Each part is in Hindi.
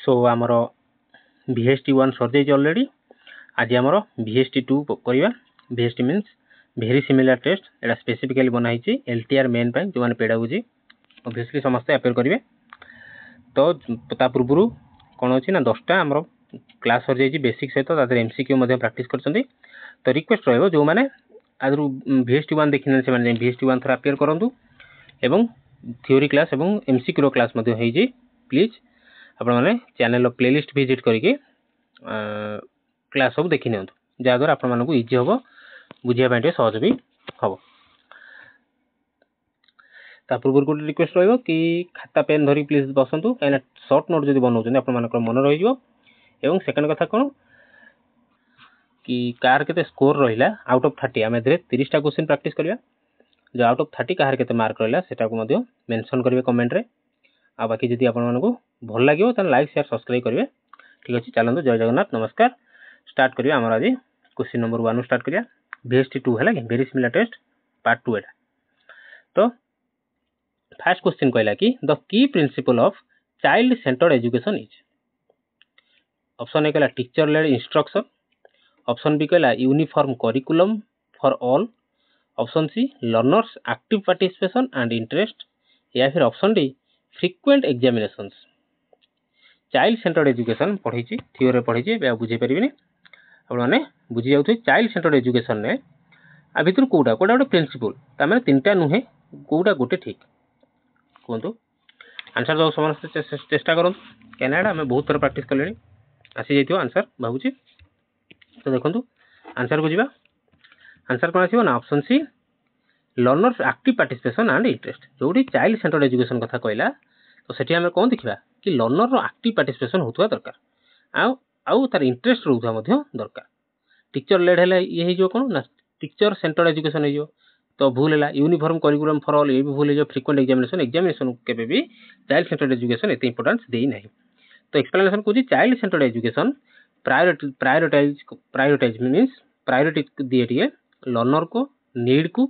सो आमर VST 1 सर जाइए ऑलरेडी आज आमर VST 2 करवा VST means very similar test एटा स्पेसिफिकली बनाई LTR मेन जो मैंने पेडागोजी ऑब्वियसली समस्ते अपेयर करेंगे तो ता पूर्व कौन अच्छी ना 10टा आमर क्लास सर जाइए बेसिक सहित MCQ प्राक्ट कर तो रिक्वेस्ट रहा जो मैंने आज VST 1 देखी से VST 1 थोड़ा अपेयर करूँ एवं थ्योरी क्लास एवं MCQ क्लास प्लीज आपने चैनल प्लेलिस्ट विजिट करके क्लास सब देखी नि जहाँद्वारा आपको इजी हम बुझापी सहज भी हम ता पूर्व गोटे रिक्वेस्ट रही कि खाता पेन धरी प्लीज बसतु कहीं सर्ट नोट जो बनाऊँ आप मन रही सेकेंड कथा कौन कि कार के स्कोर रहा आउट ऑफ 30 आम 30टा क्वेश्चन प्रैक्टिस करवा जो आउट ऑफ 30 कार के मार्क रहा से मेंशन करेंगे कमेंट रे आ बाकी जदि आपको भल लगे तो लाइक शेयर सब्सक्राइब करेंगे ठीक अच्छे चलते जय जगन्नाथ नमस्कार स्टार्ट करिया आम आज क्वेश्चन नंबर 1 स्टार्ट करिया VST 2 है कि वेरी सिमिलर टेस्ट पार्ट 2 एटा तो फर्स्ट क्वेश्चन कहला कि the key principle of child centred education is option A कहला teacher led instruction option B कहला uniform curriculum for all option C learners active participation and interest या फिर option D frequent examinations child centred education पढ़ी थ्योरी पढ़ी बुझे पारे आपने बुझी जाऊे चाइल्ड सेंटर्ड एजुकेशन ने आ भर कौटा कौटा गोटे प्रिंसिपल तमें 3टा नुहे कौटा गोटे ठीक कहतु आंसर दो समस्त चेष्टा करूँ कहीं आम बहुत थर प्राक्ट कले आसी जाइए आंसर भावुँ तो देखो आंसर को जीवा आंसर कौन आसो ना option C learners active participation and interest जो चाइल्ड सेंटर्ड एजुकेशन कथा कहला तो सेठी आम कौन देखा कि लर्नर एक्टिव पार्टिसिपेशन होता दरकार आउ तार इंटरेस्ट रोथा दरकार टीचर लेड है ये हो कौन ना टीचर सेंटर्ड एजुकेशन हो तो भूल है यूनिफॉर्म करिकुलम फॉर ऑल ये भी भूल हो फ्रिक्वेंट एग्जामिनेशन के भी चाइल्ड सेंटर्ड एजुकेशन एत इंपोर्टेंस देना तो एक्सप्लेनेशन कौन child centred education prioritise means priority दिए टे लर्नर को नीड को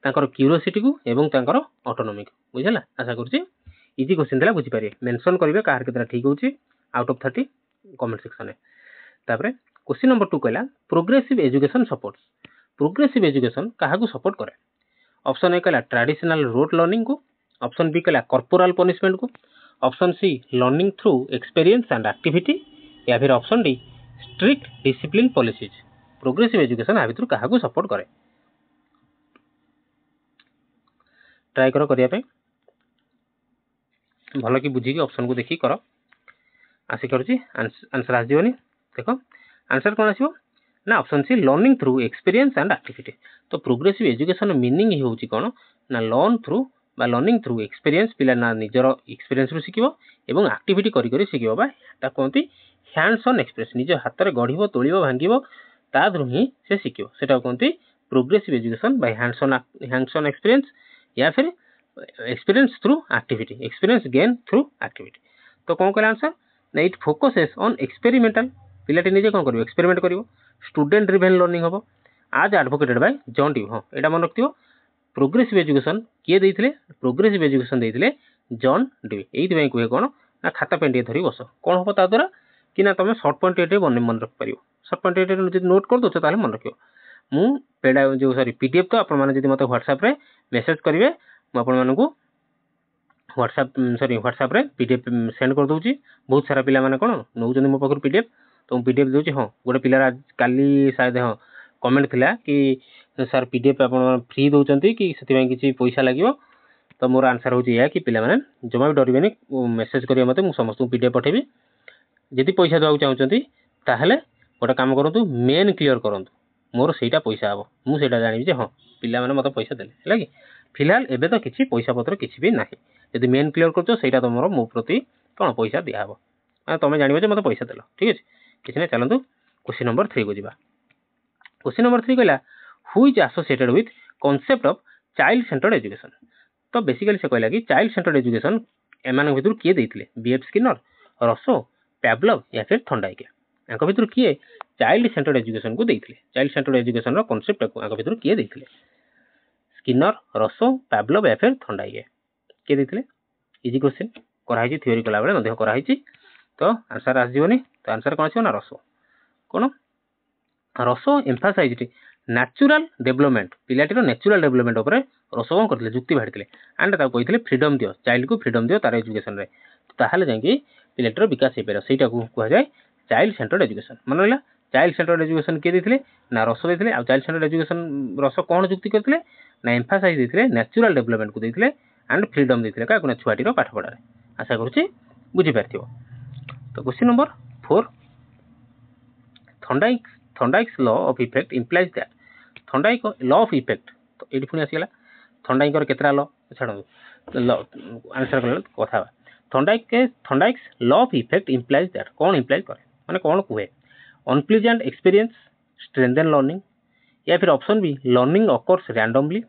तांकर क्यूरियोसिटी को एवं तांकर ऑटोनॉमी को बुझला आशा करुँचे इजी क्वेश्चन था बुझीपारे मेंशन करेंगे कार के ठीक हो आउट ऑफ 30 कमेंट सेक्शन में तापर क्वेश्चन नंबर 2 कहला progressive education supports progressive education क्या सपोर्ट करे ऑप्शन ए कहला ट्रेडिशनल रोट लर्निंग को ऑप्शन बी कहला कॉर्पोरल पनिशमेंट को option C learning through experience and activity या फिर option D strict discipline policies progressive education आ भर क्या सपोर्ट करे ट्राए करने भल कि बुझी ऑप्शन को देखिए कर आशा करुँची आंसर आसजनी देख आंसर कौन आसो ना option C learning through experience and activity तो प्रोग्रेसिव एजुकेशन मीनिंग ही होची कौन ना लर्न थ्रू बा लर्निंग थ्रू एक्सपीरियंस पिला ना निजर एक्सपीरियंस रू शिखिबो एवं एक्टिविटी करी करी शिखिबो बा ता कहती हैंड्स ऑन एक्सपीरियंस निज हाथ में गढ़िबो तोलिबो भांगिबो ता द्रु ही से शिखिबो सेटा कहती progressive education by hands on experience या फिर experience through activity experience gain through activity तो कौन कहला आंसर ना इट फोकसेस ऑन एक्सपेरिमेंटल पिलाटी निजे कौन करिवो एक्सपेरिमेंट करिवो स्टूडेंट ड्रिवेन लर्निंग हम आज एडवोकेटेड बाय जॉन ड्यू हाँ यहाँ मन रखियो प्रोग्रेसिव एजुकेशन किए देइथिले प्रोग्रेसिव एजुकेशन देइथिले जॉन ड्यू ये कहे कौन ना खाता पेन टे धरी बस कौन हम ता द्वारा कि ना तुम सर्ट पॉइंट एट मन रख पार सर्ट पॉइंट एट नोट कर दो ताले मन रखियो मु पेडा जो सॉरी पीडीएफ तो आप मत व्हाट्सएप रे मेसेज करेंगे मुझे व्हाट्सएप रे पीडीएफ सेंड कर दूची बहुत सारा पिला माने कौन नौ मो पाखर पीडीएफ तो मुझे पीडीएफ दूची हाँ गोटे पिलार काली शायद हाँ कमेंट थिला कि सर पीडीएफ आप फ्री दौरान कि से किसी पैसा लगे तो मोर आंसर हो कि पिला माने जमा भी डरबे मेसेज करेंगे मत मुझे समस्त पीडीएफ पठेबी जदि पैसा देवाक चाहते ताहले गोटे काम करूँ मेन क्लीयर करूँ मोर सेटा पैसा हम मुझे जानी हाँ पिला माने मत पैसा देले है कि फिलहाल एबे तो किसी पैसा पत्र किसी भी ना जब मेन क्लीयर कर तुम मो प्रति कौन पैसा दिहब तुम जानव मत पैसा देल ठीक अच्छे किसी ना चलतु क्वेश्चन नंबर 3 को जीवा क्वेश्चन नंबर 3 कहला who is associated with concept of child centred education तो बेसिकली से कहला कि चाइल्ड सेंटर्ड एजुकेशन एमान भर किए देते बीएफ स्किनर रसो पैवलव या फिर थंडाइके भर किए चाइल्ड सेंटर्ड एजुकेशन को देते चाइल्ड सेंटर्ड एजुकेशन कॉन्सेप्ट भर किए देते स्किनर रसो पैवलव या फिर थंडाइके किए देते इजी क्वेश्चन कराई थ्योरी कला बेले कराई तो आंसर आसजनी तो आंसर कौन आसो ना रसो कौन रस एम्फासाइज न्याचुराल डेवलपमेंट पिलाटीर न्याचुराल डेवलपमेंट उपर रस कौन करते जुक्ति बाढ़ी एंड कहते फ्रीडम दियो चाइल्ड को फ्रीडम दियो तार एजुकेशन रे ताहले जाई पिलाटीर विकास हो पार सहीटा को कहुए चाइल्ड सेंटर्ड एजुकेशन मन रहा चाइल्ड सेंटर्ड एजुकेशन किए देते ना रस देते आ चाइल्ड सेंटर्ड एजुकेशन रस कौन जुक्ति करते ना एम्फासाइज देते न्याचुराल डेवलपमेंट को देते एंड फ्रीडम देते क्या छुआटीर पाठ पढ़ार आशा करुच्ची बुझीपार तो question number 4 Thorndike's law of effect implies that Thorndike law of effect तो ये पुणी आसगला थर्डाइकर केतरा लॉ छाड़ आंसर कला कथा Thorndike's law of effect implies that कौन इम्प्लाइज करे माने कौन कहे अनप्लीजेंट एक्सपीरियंस स्ट्रेंथन लर्निंग या फिर option B learning occurs randomly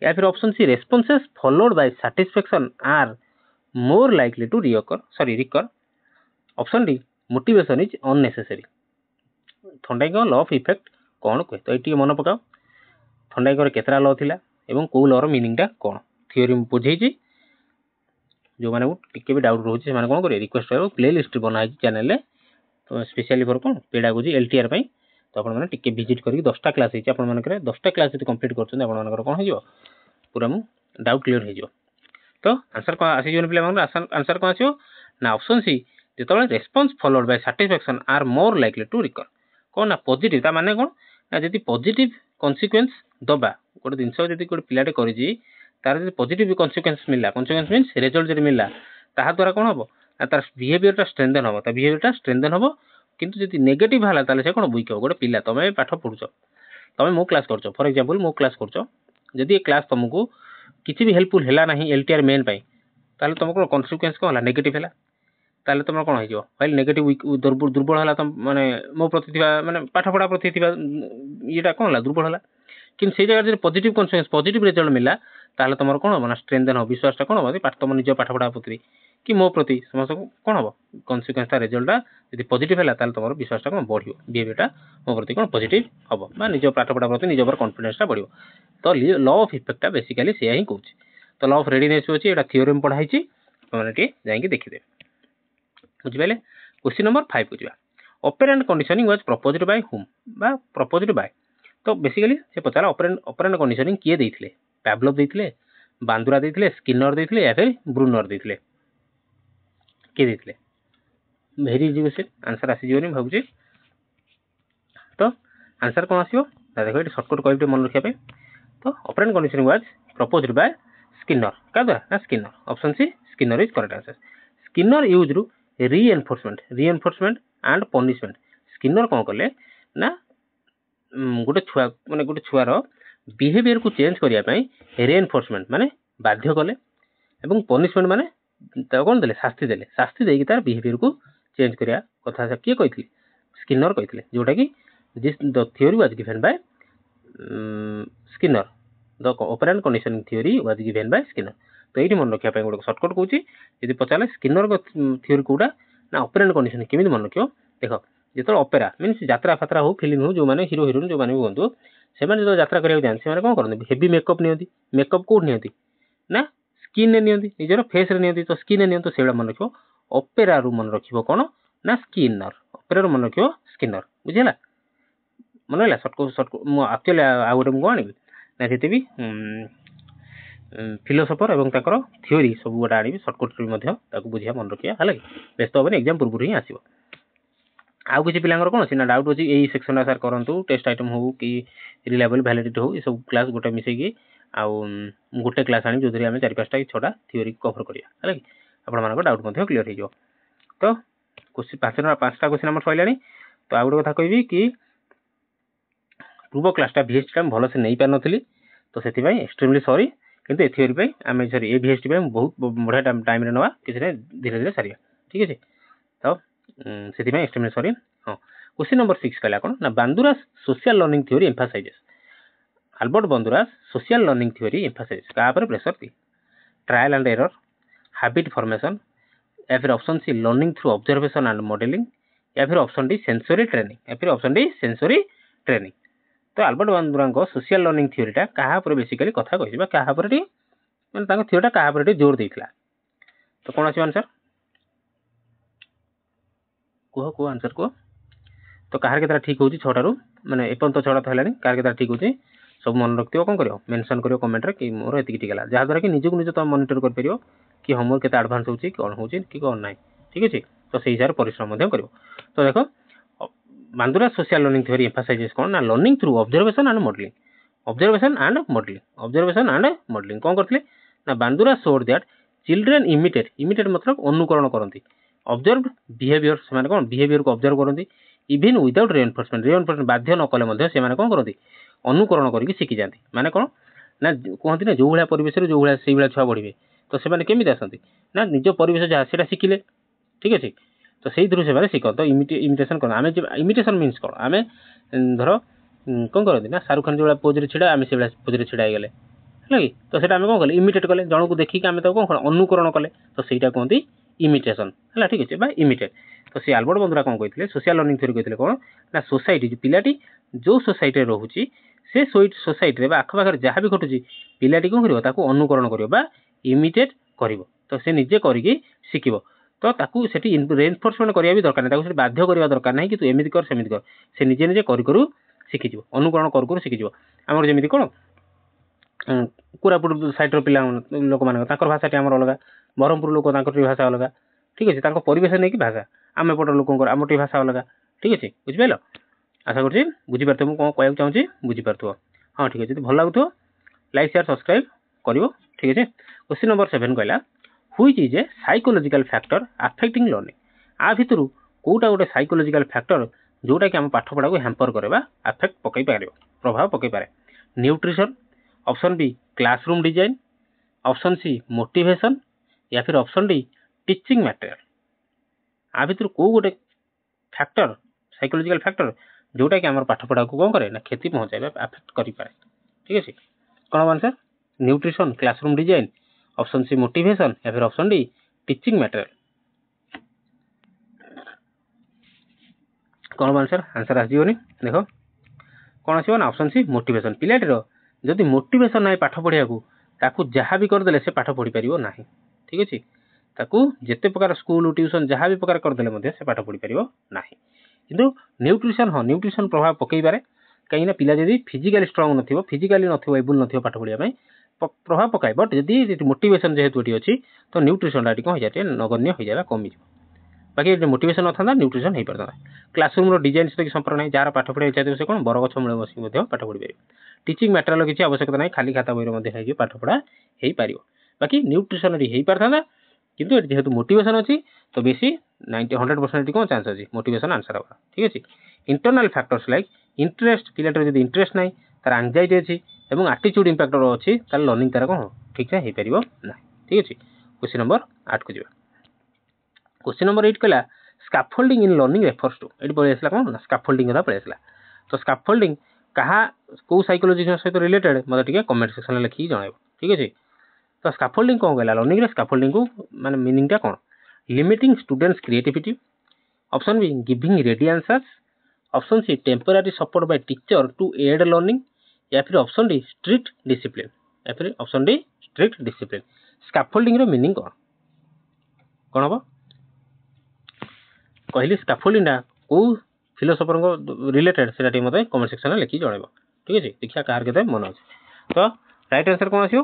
या फिर option C responses followed by satisfaction are more likely to recur option D motivation is unnecessary Thorndike law of effect कौन कहे तो ये मन पकाओ थर्डाइकर केतरा लॉ थिला एवं कौ लॉ मीनिंगटा कौन थ्योरी बुझे जो मैंने टिके भी डाउट रोचे से कौन करेंगे रिक्वेस्ट कर प्ले लिस्ट बनाई चैनल तो स्पेशली फॉर कौन पेडागोजी एलटीआर तो आपने टिके विजिट करके 10टा क्लास होती है 10टा क्लास जो कंप्लीट कर कौन हो पूरा मु डाउट क्लीयर हो तो आंसर कौन आसीजन पे आंसर कौन आसो ना ऑप्शन सी जो response followed by satisfaction are more likely to recur कौन ना पॉजिटिव ता माने कौन ना जदि पॉजिटिव कॉन्सिक्वेंस दबा गोटे जिनस जदि गोटे पिलाटे करी तार जो पॉजिटिव कॉन्सिक्वेंस मिला कॉन्सिक्वेंस मीन्स रिजल्ट जब मिला ता द्वारा कौन हम ना तार बिहेवियरटा स्ट्रेंथन हम बिहेवियरटा स्ट्रेंथन हम किंतु जदि नेगेटिव है ताले से कौन वीक हो गोटे पिला तुम पाठ पढ़ुच तुम मो क्लास कर फॉर एग्जांपल मो क्लास कर जदि ये क्लास तुमको किसी भी हेल्पफुल है ना एलटीआर मेन ताले तुम कौन कॉन्सिक्वेंस कौन है नेगेटिव है ताले तुम कौन हो नेगेटिव दुर्बल है तुम माने मो प्रति माने पाठ पढ़ा प्रति ये कौन है दुर्बल है कि से जगह पॉजिटिव कॉन्सिक्वेंस पॉजिटिव रिजल्ट मिला ताले तुम कौन हम ना स्ट्रेंथन हो विश्वास कौन हम तुम निज पाठ पढ़ा प्रति कि मो प्रति समस्त कौन हम कॉन्सिक्वेंस रिजल्टा यदि पॉजिटिव है तुम विश्वास कौन बढ़ बिहेवियरटा मो प्रति कौन पॉजिटिव हम निज पाठ पढ़ा प्रति निज कॉन्फिडेंसटा बढ़ तो लॉ ऑफ इफेक्टा बेसिकली से ही कौच तो लॉ ऑफ रेडीनेस अच्छी यहाँ थ्योरम पढ़ाई तुमने जाकि देखिदे बुझिपारे क्वेश्चन नंबर 5 को जावा operant conditioning was proposed by whom बा प्रपोज्ड बाय तो बेसिकली से पचारा ऑपरेंट कंडीशनिंग किए देथिले पैवलोव देथिले बांदुरा देथिले स्किनर देथिले या फिर ब्रूनर देथिले किए देथिले वेरी इजी क्वेश्चन आंसर आसी जीवनी भाबुची तो आंसर कौन आसीबो देखो ये शॉर्टकट कहबे मन रखिया पे तो operant conditioning was proposed by Skinner का द्वारा ना Skinner option C Skinner is correct answer Skinner used reinforcement and punishment Skinner कौन कले ना गोटे छुआ माने गोटे छुआर बिहेवियर को चेंज करने रीएनफोर्समेंट माने बाध्य कले एवं पनिशमेंट माने कौन देले शास्ति देकी तार बिहेवियर को चेंज करिया कथा किए कही स्किनर कही जोटा कि this the theory was given by Skinner the operant conditioning theory was given by Skinner तो ये मन रखा गोटे सर्टकट कौच यदि पचारे स्किनर थ्योरी कौटा ना ऑपरेंट कंडीशन केमी मन रख देख जो ऑपेरा मीन्स यात्रा फात्रा हो फिल्म हो जो मैंने हीरो हिरोइन जो मैंने भी हूँ से जो यात्रा करा जाते कौन करते हेवी मेकअप नि मेकअप कौट नि ना स्किन नि निजर फेस नि तो स्किन नि तो से मन रख ऑपेरा रु मन रख कौन ना स्किनर ऑपेरा मन रख स्किनर बुझेगा मन रहा सर्टकट एक्चुअली आउ गोटे मुझे आनी ना से भी फिलोसफर एवं थ्योरी सब गोटे आनी सर्टकट बुझा मन रखा है व्यस्त हेनी एग्जाम पूर्व ही आसो आउ किसी पिलांकर कौन सीना डाउट अच्छी यही सेक्शन सार करूँ टेस्ट आइटम हो कि रिलायबल वैलिडिटी हो ये सब क्लास गोटे मिसेकी आउ गोटे क्लास आनी जो आम 4-5टा कि 6टा थ्योरी कभर करा है आप डाउट क्लीयर हो तो क्वेश्चन 5टा क्वेश्चन आम सरला तो आउ गोटे कथा कहि कि पूर्व क्लासटा VST टाइम भल से नहीं पार नी तो से एक्सट्रीमली सॉरी किंतु ए थ्योरी आम सॉरी ए VST बहुत बढ़िया टाइम ना किसी धीरे धीरे सारिया ठीक है तो से एक्सट्रीमली सॉरी हाँ क्वेश्चन नंबर 6 कहला कौन ना Bandura's social learning theory emphasises Albert Bandura's social learning theory emphasises क्या प्रेसर थी trial and error habit formation या फिर option C learning through observation and modelling या फिर ऑप्शन डी सेंसरी ट्रेनिंग या फिर ऑप्शन डी सेंसरी ट्रेनिंग तो अल्बर्ट बांदुरा सोशल लर्निंग थ्योरीटा क्या बेसिकली कथा कह क्या मैंने थ्योरीटा क्या जोर देता तो कौन आसो आंसर कह कह आंसर कह तो कहार केतरा ठीक होची 6 टारू माने एपन तो 6 टा हेलानी कहार केतरा ठीक होची सब मन रखियो कोन करियो मेंशन करियो कमेंट रे कि मोर एति ठीक हला जहा द्वारा कि निजु निज तो मॉनिटर कर परियो कि होमवर्क केते एडवांस होची कोन होची कि कोन नाही ठीक अछि तो सेही हिसाब परिश्रम मध्यम करियो तो देखो Bandura social learning theory emphasises कोन ना learning through observation and modelling कोन करथले ना Bandura showed that children imitate मतलब अनुकरण करंती ऑब्जर्व बिहेवियर से माने कोन बिहेवियर को ऑब्जर्व करंती इवन विदाउट रेनफोर्समेंट बाध्य न कले मध्ये से माने कोन करंती अनुकरण करके शिखि जांती माने कोन ना कहंती ना जो भलिया परिवेश रे जो भलिया सेही भलिया छुआ बढ़िबे तो से माने केमिति आसंती ना निज परिवेश जहा सेटा शिखिले ठीक अछि तो सेही थ्रू से माने शिख तो इमिटेशन कोन आमे इमिटेशन मीन्स कोन आमे धरो कोन करंती ना शाहरुख खान जो भलिया पोज रे छिडा आमे से भलिया पोज रे छिडा गेले हला तो सेटा आमे कोन कले इमिटेट कले जण को देखि के आमे तो कोन अनुकरण कले तो सेटा कहंती इमिटेशन हला ठीक अछि बा इमिटेट तो से आल्बर्ट बंद्रा कोन कहितले सोशल लर्निंग थ्योरी कहितले कोन ना सोसाइटी जो पिलाटी जो सोसाइटी रे रहूची से सोसाइटी रे बा आख पाखर जहा भी घटुची पिलाटी कोन करिवो ताको अनुकरण करिवो बा इमिटेट करिवो तो से निजे करिके शिखिबो तो ताकू सेठी रेनफोर्समेंट करिया भी दरकार नै ताकू सेठी बाध्य करिया दरकार नै कि तू एमिति कर सेमिति कर से निजे निजे करू शिखि जिवो अनुकरण करू शिखि जिवो हमर जेमिति कोन कोरापुट साइड रो पिला लोक मान ताकर भाषा टी हमर अलगा बरहमपुर लोक ताकर भाषा अलगा ठीक अछि ताको परिवेश नै कि भाषा आमे पट लोकंकर आमटी भाषा अलगा ठीक अछि बुझि पाइलो आशा करछि बुझि परथो मु कोन कहय चाहूछि बुझि परथो हां ठीक अछि जदि भल लागथो लाइक शेयर सब्सक्राइब करिवो ठीक अछि क्वेश्चन नंबर 7 कहला which is a psychological factor affecting learning आ भितरु कोटा गोटे साइकोलॉजिकल फैक्टर जोटा कि हम पाठ पढ़ा को हैम्पर करबा अफेक्ट पकई पारियो प्रभाव पकई पारे nutrition option B classroom design option C motivation या फिर ऑप्शन डी टीचिंग मटेरियल आ भितर को गोटे फैक्टर साइकोलॉजिकल फैक्टर जोटा कि हमर पाठ पढ़ा को कोन करे ना क्षति पहुंचाबे अफेक्ट करि पारे ठीक अछि कोन answer nutrition classroom design option C motivation या फिर ऑप्शन डी टीचिंग मटेरियल कोन आंसर आंसर आसीबोनी देखो कोन आसीबो ना ऑप्शन सी मोटिवेशन पिलाटी रो जदि मोटिवेशन नै पाठ पढ़िया को ताकू जहा भी कर देले से पाठ पढ़ी परिबो नाही ठीक अछि ताकू जेते प्रकार स्कूल ट्यूशन जहा भी प्रकार कर देले मध्ये से पाठ पढ़ी परिबो नाही किंतु न्यूट्रिशन प्रभाव पकई पारे कहीं ना पिला जदि फिजिकली स्ट्रांग नथिबो फिजिकली नथिबो एबल नथिबो पाठ पढ़िया पई प्रभाव पकाय बट जदि मोटिवेशन जेहेतु एटी अछि तो न्यूट्रिशन डाटी को हो जाते नगण्य हो जाबा कमी बाकी जे मोटिवेशन नथांदा न्यूट्रिशन हे परदा क्लासरूम रो डिजाइन से संपर्क नै जार पाठ पढ़िया चाहते से कोन बरगछ मूले बसी मध्ये पाठ पढ़ी पारे टीचिंग मटेरियल किछि आवश्यकता नै खाली खाता बहिर मध्ये हे पाठ पढ़ा हेई पारियो बाकी न्यूट्रिशन री हेई परथांदा किंतु जेहेतु मोटिवेशन अछि तो बेसी 90-100% को चांस अछि मोटिवेशन आंसर होगा ठीक अछि इंटरनल फैक्टर्स लाइक इंटरेस्ट पिलाटर जदि इंटरेस्ट नै तार एंजाइटी अछि एवं एटीट्यूड इंपैक्टर अछि तार लर्निंग तार को ठीक से हे परिबो ना ठीक अछि क्वेश्चन नंबर 8 को जिबा क्वेश्चन नंबर 8 कला scaffolding in learning refers to एडी पळे आसला कोन स्कैफोल्डिंग कथा पळे आसला तो स्कैफोल्डिंग कहा को साइकोलॉजी सहित रिलेटेड मते ठीक कमेंट सेक्शन में लिखि जणाइबो ठीक अछि तो स्कैफोल्डिंग कोन कहला लर्निंग रे स्कैफोल्डिंग को माने मीनिंग ता कोन limiting students creativity option B giving ready answers option C temporary support by teacher to aid learning या फिर ऑप्शन डी स्ट्रिक्ट डिसिप्लिन या फिर option D strict discipline scaffolding रो मीनिंग कोन कोन हो कहली स्कैफोल्डिंग दा को फिलोसोफर को रिलेटेड सेटा टी मते कमेंट सेक्शन में लिखि जणाइबो ठीक अछि देखिया कार केते मन अछि तो राइट आंसर कोन आसीओ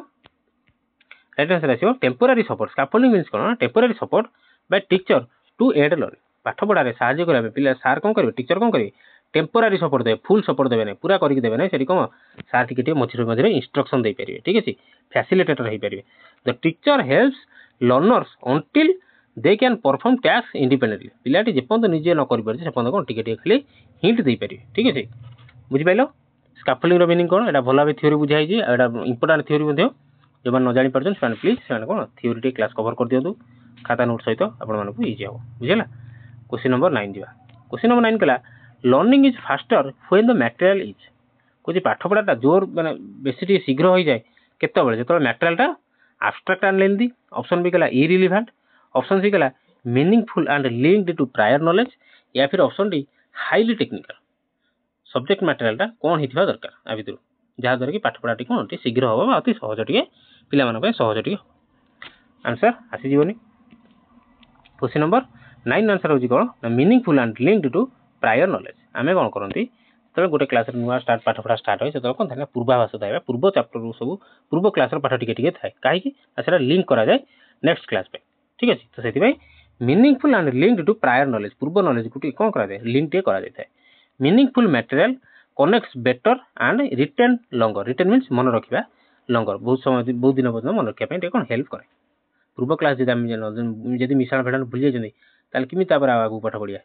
राइट आंसर आसीओ टेम्पररी सपोर्ट स्कैफोल्डिंग मींस कोन temporary support by teacher to aid learning पाठ पढ़ा रे सहाय्य करबे पिला सार कोन करबे टीचर कोन करबे टेम्पररी सपोर्ट देबे फुल सपोर्ट देबे नै पूरा करिक देबे नै सेठी कोन सार टिके मझिरे इंस्ट्रक्शन दे परिबे ठीक अछि फैसिलिटेटर हे परिबे the teacher helps learners until they can perform task independently पिलाटी जेपंत निजे न करि परछि सेपंत कोन टिके खाली हिंट दे परिबे ठीक अछि बुझि पाइलो स्कैफोल्डिंग रो मीनिंग कोन एटा भला बे थ्योरी बुझाइ जे एटा इंपोर्टेंट थ्योरी मध्ये जो न जानि परछन से प्लीज से कोन थ्योरी टे क्लास कवर कर दियंतु खाता नोट सहित आपण मानकु इजी हो बुझिला क्वेश्चन नंबर 9 दिबा क्वेश्चन नंबर 9 कला learning is faster when the material is कोजि पाठ पढ़ाटा जोर माने बेसी टी शीघ्र होई जाय केते बेले जेतो मटेरियल टा abstract and lengthy option B कला इरिलेवेंट ऑप्शन सी कला meaningful and linked to prior knowledge या फिर option D highly technical subject material टा कोन हितबा दरकार आ भितर जहा दर कि पाठ पढ़ाटी कोन टी शीघ्र होबा अति सहज टी पिला मन पे सहज टी आंसर आसी जीवनी क्वेश्चन नंबर नाइन आंसर होची कोन ना meaningful and linked to prior knowledge आमे कोन करंती तो गोटे क्लास नुआ स्टार्ट पाठ पढ़ा स्टार्ट होय से कोन था पूर्वाभास थाए पूर्व चैप्टर सब पूर्व क्लास पाठ टिके थाए कहीं सेटा लिंक करा जाए नेक्स्ट क्लास पे ठीक अछि तो सेति meaningful and linked to prior knowledge पूर्व नॉलेज को कोन करा जाए लिंक टे करा जाय थाए meaningful material connects better and retain longer retain means मन रखिबा लॉन्गर बहुत समय बहुत दिन पर्यंत मन रखिया पे कोन हेल्प करे पूर्व क्लास जदि मिसाल भेड़ान भूली जाइए ताल किमी आगू पाठ पढ़िया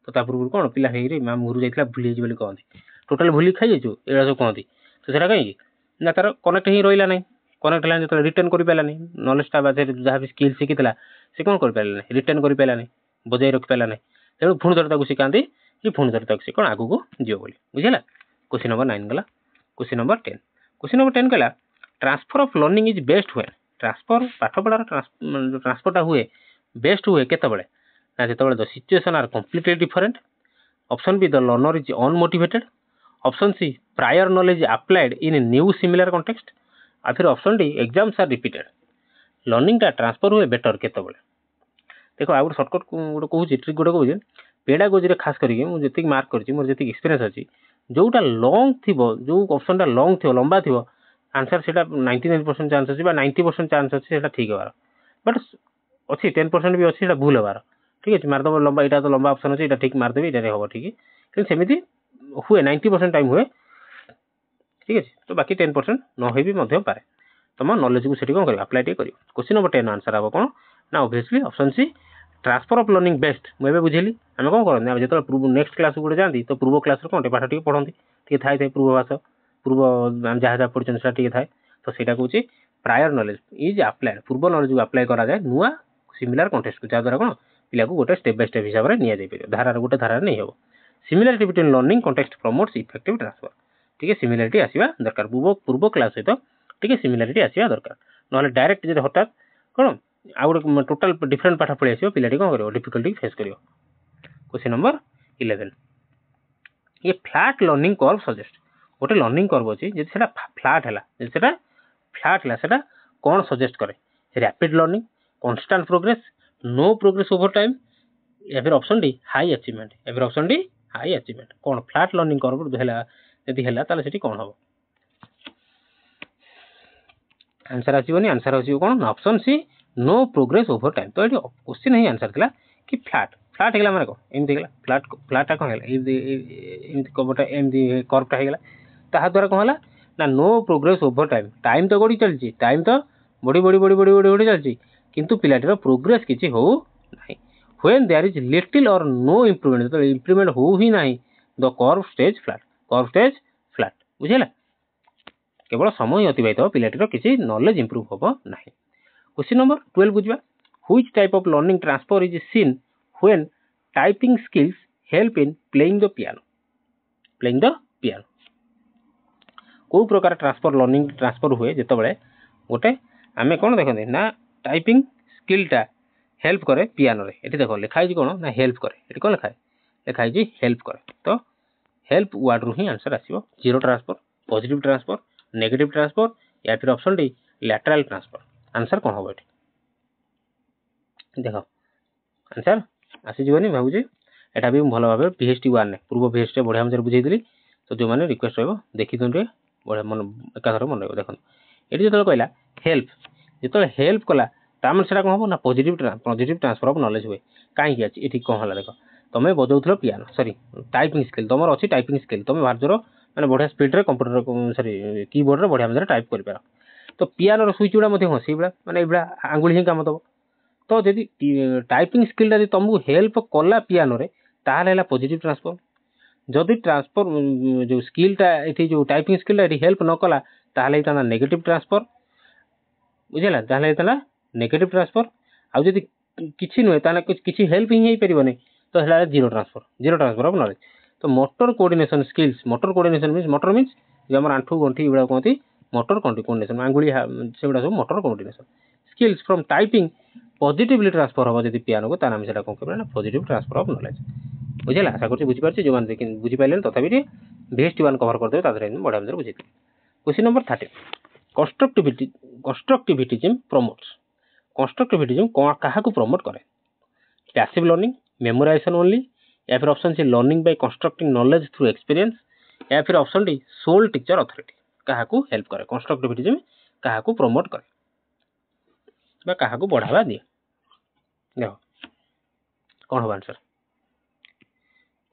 तो ता पूर्व कौन पिला कहीं माँ मुहर जाइए भूली जाइए कहते टोटाल भूली खाई जाइए एड़ा सब कहती तो सेटा कहीं ना तार कनेक्ट ही रहा ना कनेक्ट है जो रिटर्न कर पारानी नॉलेजटा जहाँ भी स्किल शिखी से कौन कर पारा रिटर्न कर पारा बजाय रखी पारा तेणु पुणी थोड़े शिखाती कि पुणी थोड़े सी कौन आगू को जीव बोली बुझेगा क्वेश्चन नंबर 9 गला क्वेश्चन नंबर 10 क्वेश्चन नंबर 10 कहला transfer of learning is best when transfer पाठ पढ़ार ट्रांसफरटा हुए बेस्ट हुए केतबेले ना जेतबेले the situation are completely different option B the learner is unmotivated option C prior knowledge applied in new similar context आ फिर option D exams are repeated learning टा ट्रांसफर हुए बेटर केतबेले देखो आ शॉर्टकट गोटे कहूँ ट्रिक गोटे कहूँ पेडागोजी खास करके मुझे मार्क कर मोर जी एक्सपीरियंस अच्छी जोटा लंग थी जो ऑप्शन टा लंग थी लंबा थी आंसर से 99% चांस अच्छी 90% चांस अच्छी ठीक होवार बट अच्छी 10% भी अच्छी भूल होवार ठीक है मारदेव लंबा यहाँ तो लंबा ऑप्शन अच्छे ठीक मारदेवी ये हम ठीक है सेमती हुए 90% टाइम हुए ठीक है तो बाकी 10% न हो भी पारे तुम नॉलेज को सेठी कौन कर अप्लाई कर क्वेश्चन नंबर 10 आंसर हम कौन ना obviously option C transfer of learning best मुझे बुझेली आम कौन करते जो नेक्स्ट क्लास गोटे जाती तो पूर्व क्लास कौन पाठ टी पढ़ती टी थाई पूर्वभाष पूर्व जहाँ जहाँ पढ़ते टी थाए तो सहीटा कौन प्रायर नॉलेज इज अप्लाइड पूर्व नॉलेज को अप्लाई करा जाए नुआ सिमिलर कंटेस्ट को जहाँद्वारा कौन पिला को गोटे स्टेप बाय स्टेप हिसाब से नि धारार गोटे धारार नहीं हम similarity between learning contest promotes effective transfer ठीक है सिमिलारिटी आसवा दरकार पूर्व क्लास सहित ठीक है सिमिलारिटी आसवा दरकार ना डायरेक्ट जब हठात कौन आउ गोटे टोटाल डिफरेंट पाठ पढ़ी आसो पिलाटी कौन कर डिफिकल्टी फेस कर क्वेश्चन नंबर 11 ये फ्लैट लर्निंग कर्व सजेस्ट गोटे लर्निंग कर्व अच्छी जब से फ्लैट है फ्लैट है कौन सजेस्ट करे rapid learning constant progress no progress over time या फिर ऑप्शन डी हाई अचीवमेंट या फिर ऑप्शन डी हाई अचीवमेंट कौन फ्लैट लर्निंग कर्व यदि है ताले सेठी कौन हम आंसर आसोनी आंसर आसो कौन option C no progress over time तो ये क्वेश्चन ही आंसर था कि फ्लैट फ्लैट है माने कौन एमती फ्लैट फ्लैटा कौन है एमती कर्वटा होगा ता द्वारा कौन है ना no progress over time time तो गड़ी चलती टाइम तो बढ़ी बढ़ी बढ़ी बढ़ी बढ़ी बढ़ी चलती किंतु पिलाटीर प्रोग्रेस किसी हो ना व्हेन देयर इज लिटिल और नो इम्प्रूवमेंट जो इम्प्रूवमेंट हो ही ना द कर्व स्टेज फ्लैट बुझेगा केवल समय अतिबाहित हो पिलाटीर किसी नॉलेज इम्प्रूव हम ना क्वेश्चन नंबर 12 बुझा which type of learning transfer is seen when typing skills help in playing the piano को प्रकार ट्रांसफर लर्निंग ट्रांसफर हुए जितेबाला गोटे आम कौन देखते ना टाइपिंग स्किलटा हेल्प करे पियानो रे ये देख लिखाई कौन ना हेल्प करे ये कौन लिखाई हेल्प करे तो हेल्प वर्ड रु ही आंसर आसो zero transfer positive transfer negative transfer या फिर option D lateral transfer answer कौन हम देख आंसर आसीजी भावुँ एटा भी भल भाव PHT 1 पूर्व PHT बढ़िया मजा बुझेदी तो जो मैंने रिक्वेस्ट रहा देखी दिखाँ बढ़िया मन एकाथर मन रहा देखो ये जो कहला हेल्प जो हेल्प कला तार से कौन हम ना पॉजिटिव ट्रांसफर ऑफ नॉलेज हुए कहीं ये कौन है देख तुम बजाऊल पियानो सॉरी टाइपिंग स्किल तुम अच्छी टाइपिंग स्किल तुम भारत मैंने बढ़िया स्पीड कंप्यूटर सॉरी कीबोर्ड रे बढ़िया मजा टाइप कर पार तो पियानो स्विच गुड़ा हाँ से मैंने ये आंगुली ही काम दब तो जदि टाइपिंग स्किल तुमको हेल्प कला पियानो रे ताहले है पॉजिटिव ट्रांसफर जदि ट्रांसफर जो स्किलटा ये जो टाइपिंग स्किल हेल्प न कला ताहले था नेगेटिव ट्रांसफर बुझेगा ताहले था नेगेटिव ट्रांसफर आउ जदि किसी नुहे ताहले किसी हेल्प ही पारे तो है जीरो ट्रांसफर ऑफ नॉलेज तो motor coordination skills motor coordination means जो आम आंठू गंठी ये कहते मोटर कोऑर्डिनेशन आंगुली से गुड़ा सब motor coordination skills from typing positively transfer हम जब पियानो को तार आम से कौन कर पॉजिटिव ट्रांसफर ऑफ नॉलेज बुझेगा आशा कर बुझीपारे जो मैंने बुझीपारे तथापि VHT 1 कवर करदे बढ़िया मजा बुझे question number 13 constructivism promotes constructivism क्या प्रमोट करे पैसिव लर्निंग, मेमोराइजेशन ओनली, या फिर option C learning by constructing knowledge through experience, या फिर option D sole teacher authority काहाकू हेल्प करे कंस्ट्रक्टिविज्म काहाकू प्रमोट करे बा काहाकू बढ़ावा दिए। देखो कौन हो आंसर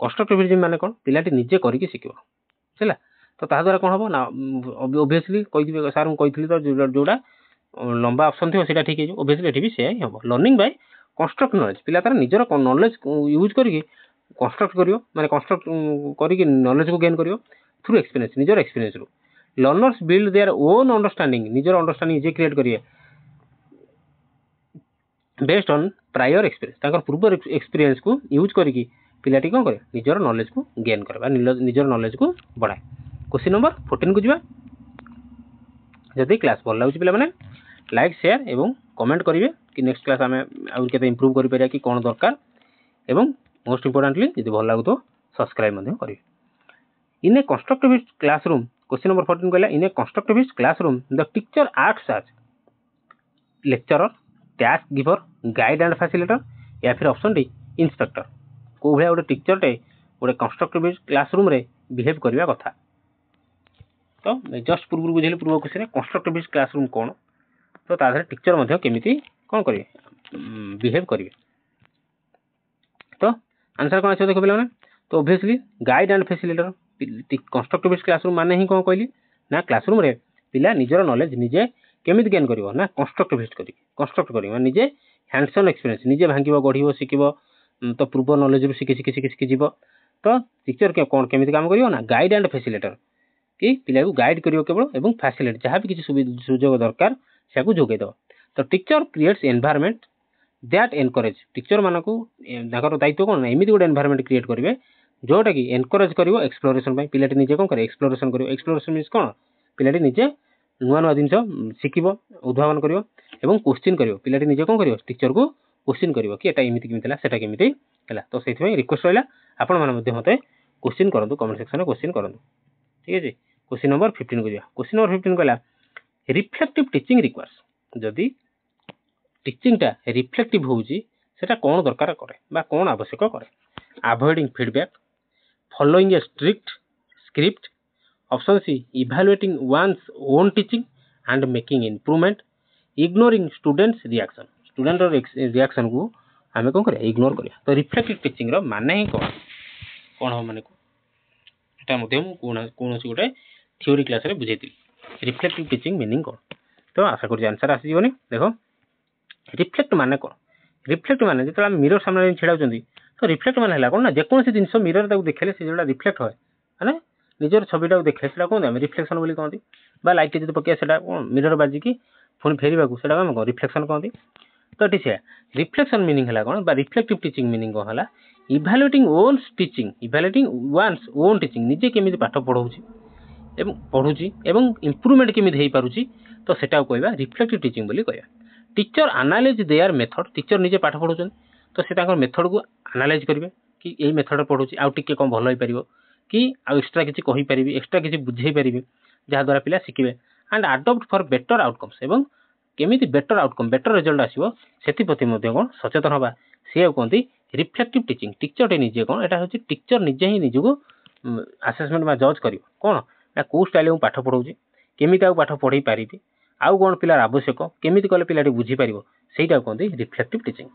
कंस्ट्रक्टिविज्म माने कौन पिलाटी निजे करके शिखिबो हैला तो ता द्वारा कौन हो ना ऑब्वियसली कहि सर हम कहितली तो जोडा लंबा ऑप्शन थी सेटा ठीक है ऑब्वियसली एठी भी से ही हो लर्निंग बाय कंस्ट्रक्ट नॉलेज पिला तार निजर नॉलेज यूज करके कंस्ट्रक्ट करियो माने कंस्ट्रक्ट करके नॉलेज को गेन करियो थ्रू एक्सपीरियंस निजर एक्सपीरियंस रो learners build their own understanding निजर अंडरस्टैंडिंग जे क्रिएट करिए बेस्ड ऑन प्रायर एक्सपीरियंस ताकर पूर्व एक्सपीरियंस को यूज करके पिलाटी कौन करे निजर नॉलेज को गेन करे निजर नॉलेज को बढ़ाए। क्वेश्चन नंबर 14 को जीवा जदि क्लास भल लागुची पिला माने लाइक शेयर एवं कमेंट करिवे कि नेक्स्ट क्लास आमे आउर केते इंप्रूव करि परिया कि कोन दरकार एवं मोस्ट इंपोर्टेंटली जदि भल लागु तो सब्सक्राइब मध्ये करिवे। In a constructivist classroom question number 14 कहला in a constructivist classroom the teacher acts as lecturer, task giver, guide and facilitator या फिर ऑप्शन डी इंस्पेक्टर को भले गोटे टीचर टे गोटे कंस्ट्रक्टिविस्ट क्लासरूम रे बिहेव करबा कथा। तो जस्ट पूर्व बुझेली पूर्व क्वेश्चन कंस्ट्रक्टिविस्ट क्लासरूम कौन तो ताधर टीचर मध्य केमिति कौन करिवे बिहेव करिवे। तो आंसर कौन आछो देखो पिला माने तो obviously guide and facilitator constructivist classroom माने ही कौन कहली ना क्लासरूम रे पिला निजर नॉलेज निजे केमिति गेन करिवो ना कंस्ट्रक्टिविस्ट करी कंस्ट्रक्ट करी माने निजे हैंड्स ऑन एक्सपीरियंस निजे भांगिबो गढिबो शिकिबो तो पूर्व नॉलेज रू शिखि जीवो। तो टीचर के कौन केमिति काम करिवो ना गाइड एंड फैसिलिटेटर कि पिला को गाइड करिवो केवल एवं फैसिलिटी जहाँ भी किसी सुजोग दरकार से जोगे दो। तो teacher creates environment that encourage teacher मानकू ताकर दायित्व कौन एमती गोटे एनवायरनमेंट क्रिएट करेंगे जोटा कि एनकरेज करिवो एक्सप्लोरेशन पिलाटी निजे कौन करे एक्सप्लोरेशन करिवो एक्सप्लोरेशन मीन्स कौन पिलाटी निजे नुआ नुआ जिनस शिखिबो उद्भावन करिवो एवं क्वेश्चन करिवो पिलाटी निजे कौन करिवो टीचर को क्वेश्चन करिवो कि एटा एमिति केमिति सेटा केमिति हैला। तो सेथि रिक्वेस्ट रहला आपण माने मध्ये मते क्वेश्चन करंतु कमेंट सेक्शन में क्वेश्चन करंतु ठीक है। क्वेश्चन नंबर 15 को जा क्वेश्चन नंबर 15 कहला रिफ्लेक्टिव टीचिंग रिक्वायर्स जदि टीचिंग टा रिफ्लेक्टिव होउची सेटा कोन दरकार करे बा कोन आवश्यक करे avoiding feedback, following a strict script, option C evaluating one's own teaching and making improvement, ignoring students reaction student reaction को आमे कोन करे इग्नोर करिया। तो रिफ्लेक्टिव टीचिंग रो माने ही कोन हो माने को एटा मध्ये कोन सी गोटे थ्योरी क्लास रे बुझेती रिफ्लेक्टिव टीचिंग मीनिंग कोन। तो आशा करू आंसर आसी जीवनी। देखो रिफ्लेक्ट माने कोन रिफ्लेक्ट माने जेतला मिरर सामने छिडा होचंदी तो रिफ्लेक्ट माने हला कोन ना जे कोनसी जिंस मिरर ताको देखले से जोडा रिफ्लेक्ट होय माने निजर छबिटा को देखले सेटा कोन हम रिफ्लेक्शन बोली कहंती बा लाइट जे पके सेटा कोन मिरर बाजी की पुनी फेरिबा को सेटा हम रिफ्लेक्शन कहंती। तो ठीक रिफ्लेक्शन मीनिंग हला कोन बा रिफ्लेक्टिव टीचिंग मीनिंग कोन हला evaluating own teaching evaluating one's own teaching निजे केमिति पाठ पढौची एवं पढुची एवं इंप्रूवमेंट केमिति हेई पारुची तो सेटा कहबा रिफ्लेक्टिव टीचिंग बोली कहबा। Teacher analyse their method teacher निजे पाठ पढौचन तो से ताकर मेथड को एनालाइज करिवे कि एई मेथड पढौची आउ टिके कम भलो होई परिबो कि आ एक्स्ट्रा किछि कहि परिबी एक्स्ट्रा किछि बुझेई परिबी जहा द्वारा पिला शिखिबे and adopt for better outcomes एवं केमिति बेटर आउटकम बेटर रिजल्ट आसीबो सेति प्रति मध्ये कोन सचेतन होबा से कहंती रिफ्लेक्टिव टीचिंग। टीचर टे निजे कोन एटा होची टीचर निजे ही निजको असेसमेंट बा जज करिवो कोन ना को स्टाइल में पाठ पढौची केमिति आ पाठ पढै पारिबी आउ कोन पिलार आवश्यक केमिति कले पिलाटी बुझी पारिबो सेटा कहंती रिफ्लेक्टिव टीचिंग।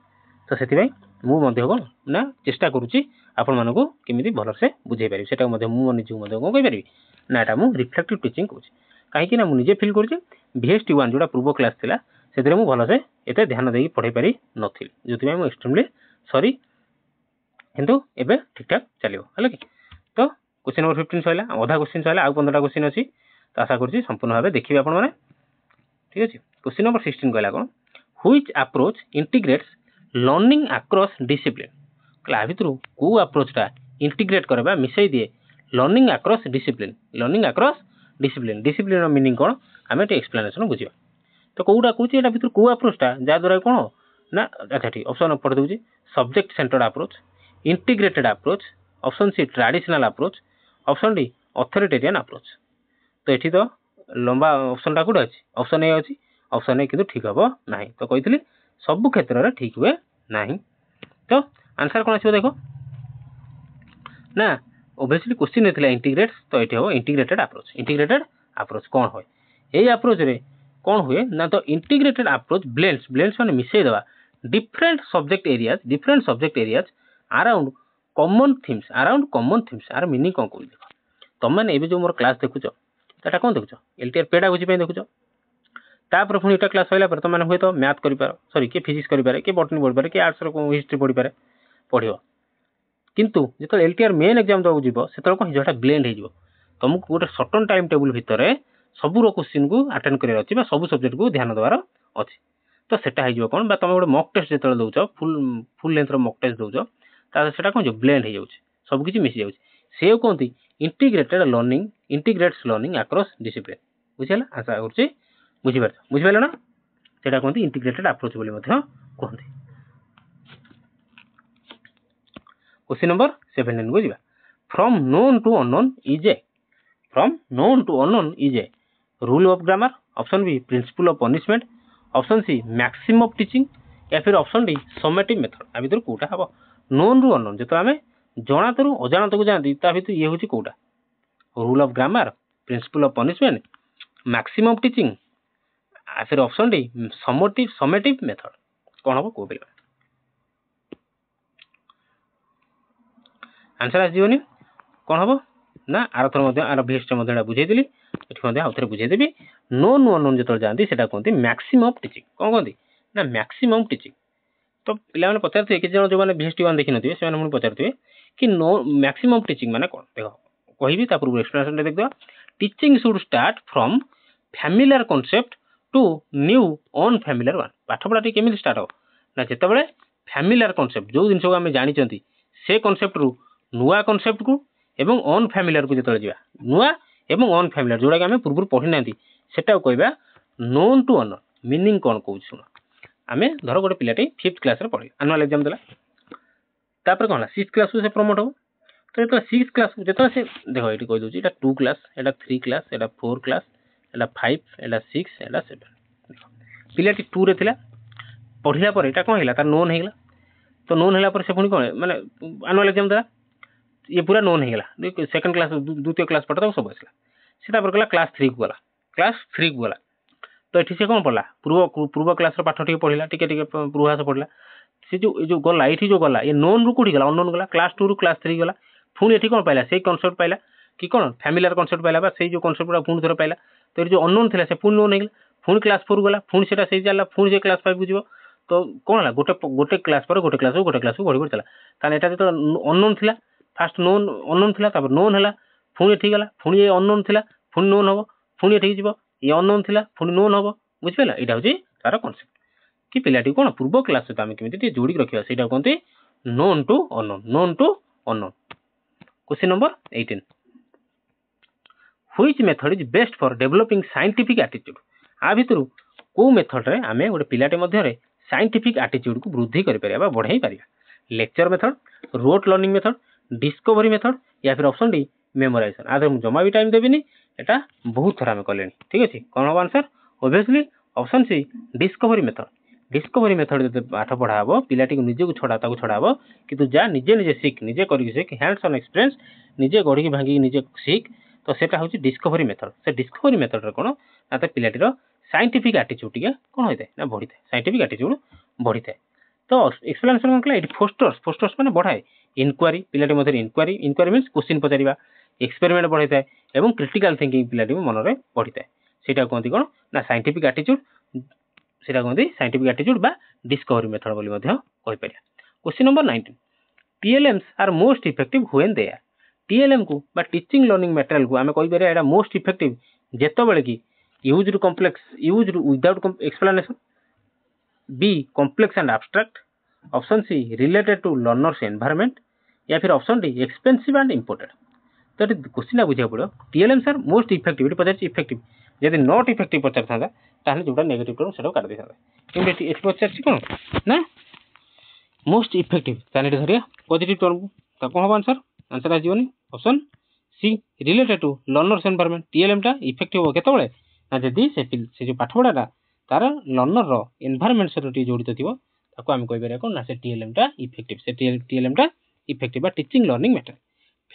तो सेति भाई मु मध्ये कोन ना चेष्टा करूची आपण मानको केमिति भलो से बुझै पारिबी सेटा मध्ये मु निजु मध्ये कोन कहि पारिबी ना एटा मु रिफ्लेक्टिव टीचिंग कहूची काहे कि ना मु निजे फील करूची VST1 जोडा पूर्व क्लास थिला सेतरे मु भलो से एते ध्यान देई पढै पारि नथिल जोति भाई मु एक्सट्रीमली सॉरी किंतु एबे ठीक ठाक चलियो हला कि। तो क्वेश्चन नंबर 15 सइला आधा क्वेश्चन सइला आउ 15टा क्वेश्चन अछि तो आशा करछि संपूर्ण भाबे देखिबे आपण माने ठीक अछि। क्वेश्चन नंबर 16 कहला कोन which approach integrates learning across discipline क्ला भितरु को अप्रोचटा इंटीग्रेट करबा मिसै दिए learning across discipline discipline meaning कोन हमें टे एक्सप्लेनेशन बुझिबा। तो कोउडा कहूची एटा भितर को अप्रोचटा जा द्वारा कोन ना अच्छा ठीक ऑप्शन पढ दउची subject centred approach, integrated approach, option C traditional approach, option D authoritarian approach. तो एठी तो लंबा ऑप्शनटा कोड अछि ऑप्शन ए अछि ऑप्शन ए किंतु ठीक हबो नाही तो कहितली सब क्षेत्र रे ठीक हुए नाही। तो आंसर कौन आसो देख ना ओबियसली क्वेश्चन होता इंटीग्रेट तो ये हम इंटीग्रेटेड अप्रोच कौन हुए यही अप्रोच रे कौन हुए ना तो इंटीग्रेटेड अप्रोच ब्लेंड्स माने मिसई देवा different subject areas around common themes आर मीनिंग कौन कहूँ देख तुम मैंने ये जो मोर क्लास देखुच एटा कौन देखुच एलटीआर पेडागोजी देखुच तापर पुणी एटा क्लास सैला तुम मैंने हुए तो मैथ कर सॉरी किए फिजिक्स कर किए बटनी पढ़ी पारे किए आर्ट्स हिस्ट्री पढ़ी पारे पढ़ किंतु जो एलटीआर मेन एग्जाम देवाक जीव से कौन होटा ब्लेंड हो तुमको गोटे सर्टन टाइम टेबुल भितर सबूर क्वेश्चन को अटेंड कर सब सब्जेक्ट को ध्यान देवार अच्छी तो सेटा हो कौन तुम गोटे मक टेस्ट जो दौच फुल लेंथ मक टेस्ट दौच से कौन ब्लेंड हो सबकि मिसी जाऊँ से कहते integrated learning integrates learning across discipline बुझीगला आशा कर बुझिपार ना से कहते इंटीग्रेटेड अप्रोच कहते क्वेश्चन नंबर 17 को जीवा from known to unknown is a rule of grammar option B principle of punishment option C maximum of teaching या फिर ऑप्शन डी समेटिव मेथड आ भीतर कोटा हम नोन रु अननोन जो आम जनात रु अजाणत को जाती भीतर ये हूँ कोटा rule of grammar principle of punishment maximum of teaching फिर ऑप्शन डी समेटिव मेथड कौन हम कह पार आंसर आसनी कौन हम ना आरथर आर भीएसटी बुझेदी आउ थे बुझेदेवी नोन अननोन जो जाती है कहते मैक्सिमम ऑफ टीचिंग कौन कहते ना मैक्सिमम टीचिंग तो पिला पचारे किसी जो मैंने भीएसटी वन देखी नथिबे से पचारे कि नो मैक्सिमम टीचिंग माने कौन देख कहि पूर्व एक्सप्लेनेशन देखा teaching should start from familiar concept to new unfamiliar one पाठपढ़ा केमी स्टार्ट हो ना जिते फैमिलियर कॉन्सेप्ट जो जिन आम जानी से कॉन्सेप्ट रु नुआ कॉन्सेप्ट को एवं ऑन फैमिलियर को जो जा नुआ एवं ऑन फैमिलियर जोड़ा कि आम पूर्व पढ़ी ना सेटा कहवा नोन टू अननोन मीनिंग कौन कहूँ शुण आम धर गोटे पिलाटी 5th क्लास पढ़े आनुआल एग्जाम देला तापर कौन 6th क्लास से प्रमोट हो तो जो 6th क्लास जो से देख ये कही दूसरी 2 क्लास एटा 3 क्लास एटा 4 क्लास एटा 5 एटा 6 एटा 7 पिलाटी 2 रे थिला पढ़िला पर एटा कौन है तार नोन होगा तो नोन है से पुणी कौन माने आनुआल एग्जाम देला ये पूरा नोन होगा सेकंड क्लास द्वितीय क्लास पढ़ा सब आसला सीधा गला क्लास 3 को गला तो ये कौन पढ़ला पूर्व क्लास पाठ टे पढ़ला टे पूर्वास पढ़ला से जो गला ये जो गला ये नोन रु कौटी गला अननोन गला क्लास 2 रु क्लास 3 गला पुणी ये कौन पाइला से कॉन्सेप्ट पाइला कि कौन फैमिलियर कॉन्सेप्ट पाइला से जो कॉन्सेप्ट पुणी थोड़ा पाइला तो ये जो अननोन था से पुणी नोन होगा पुणी क्लास 4 गला पुणी से चलला पुणी से क्लास 5 को जीव तो कौन है गोटे क्लास पर गोटे क्लास को बढ़ी बढ़ी चला ताने एटा जो अननोन था फास्ट नोन अननोन था तापर नोन है पुणी ये गला पुणी ये अननोन था पुणी नोन हम पुणी ये जीव ये अननोन था पुणी नोन हम बुझिपारा यहाँ हूँ तार कॉन्सेप्ट कि पिलाटी कौन पूर्व क्लास सहित आम केमी जोड़ी रखा से कहते known to unknown question number 18 which method is best for developing scientific attitude आ भितर को मेथड रे आमे गोटे पिलाटे मध्य साइंटिफिक एटीट्यूड को वृद्धि कर बढ़ाई पार lecture method rote learning method discovery method या फिर ऑप्शन डी मेमोराइजेशन आधे जमा भी टाइम देवी एटा बहुत थर आम कले ठीक अच्छे कौन हम answer obviously option C discovery method जो पाठ पढ़ा हम पिलाटी को निजे को छड़ा हम कि जा निजे निजे शिख निजे कर हैंड्स ऑन एक्सपीरियंस निजे गढ़ी भांगी निजे शिख तो सेटा हूँ डिस्कवरी मेथड से डिस्कवरी मेथड कौन ना तो पिलाटीर साइंटिफिक एटीट्यूड टी कौन होता है ना बढ़ी था साइंटिफिक एटीट्यूड बढ़ी था तो एक्सप्लेनेशन कौन कला फोस्टर्स मैंने बढ़ाए इनक्वारी पिलाटी मध्य इनक्वारी मीन्स क्वेश्चन पचार एक्सपेरिमेंट बढ़ाई था और क्रिटिकल थिंकिंग पिलाटी मन में बढ़ी था सेटा कहते कौन ना साइंटिफिक एटीट्यूड सेटा कहते साइंटिफिक एटीट्यूड बा डिस्कवरी मेथड बोली question number 19 TLMs are most effective when they are TLM को बा टीचिंग लर्निंग मटेरियल को आम कहि परिया एटा मोस्ट इफेक्टिव जेतेबेले कि used without explanation B complex and abstract option C related to learners environment या फिर option D expensive and imported तो ये क्वेश्चन बुझा पड़ो टीएलएम सर मोस्ट इफेक्टिव ये पचार इफेक्टिव जब नॉट इफेक्टिव पचार था ताहले जोटा नेगेटिव टर्म से काट देता कि पचार कौन ना मोस्ट इफेक्टिव ताहले धरिया पॉजिटिव टर्म को कौन हम आंसर आसनी option C related to learners environment TLM टा इफेक्टिव हो केतबेले ना जदि से जो पाठपढ़ाटा तार लर्नर एनवायरनमेंट सहित जड़ित थी ताको आम कहि कौन ना से टीएलएम टा इफेक्टिव से टीएलएम टा इफेक्टिव बा टीचिंग लर्निंग मैटर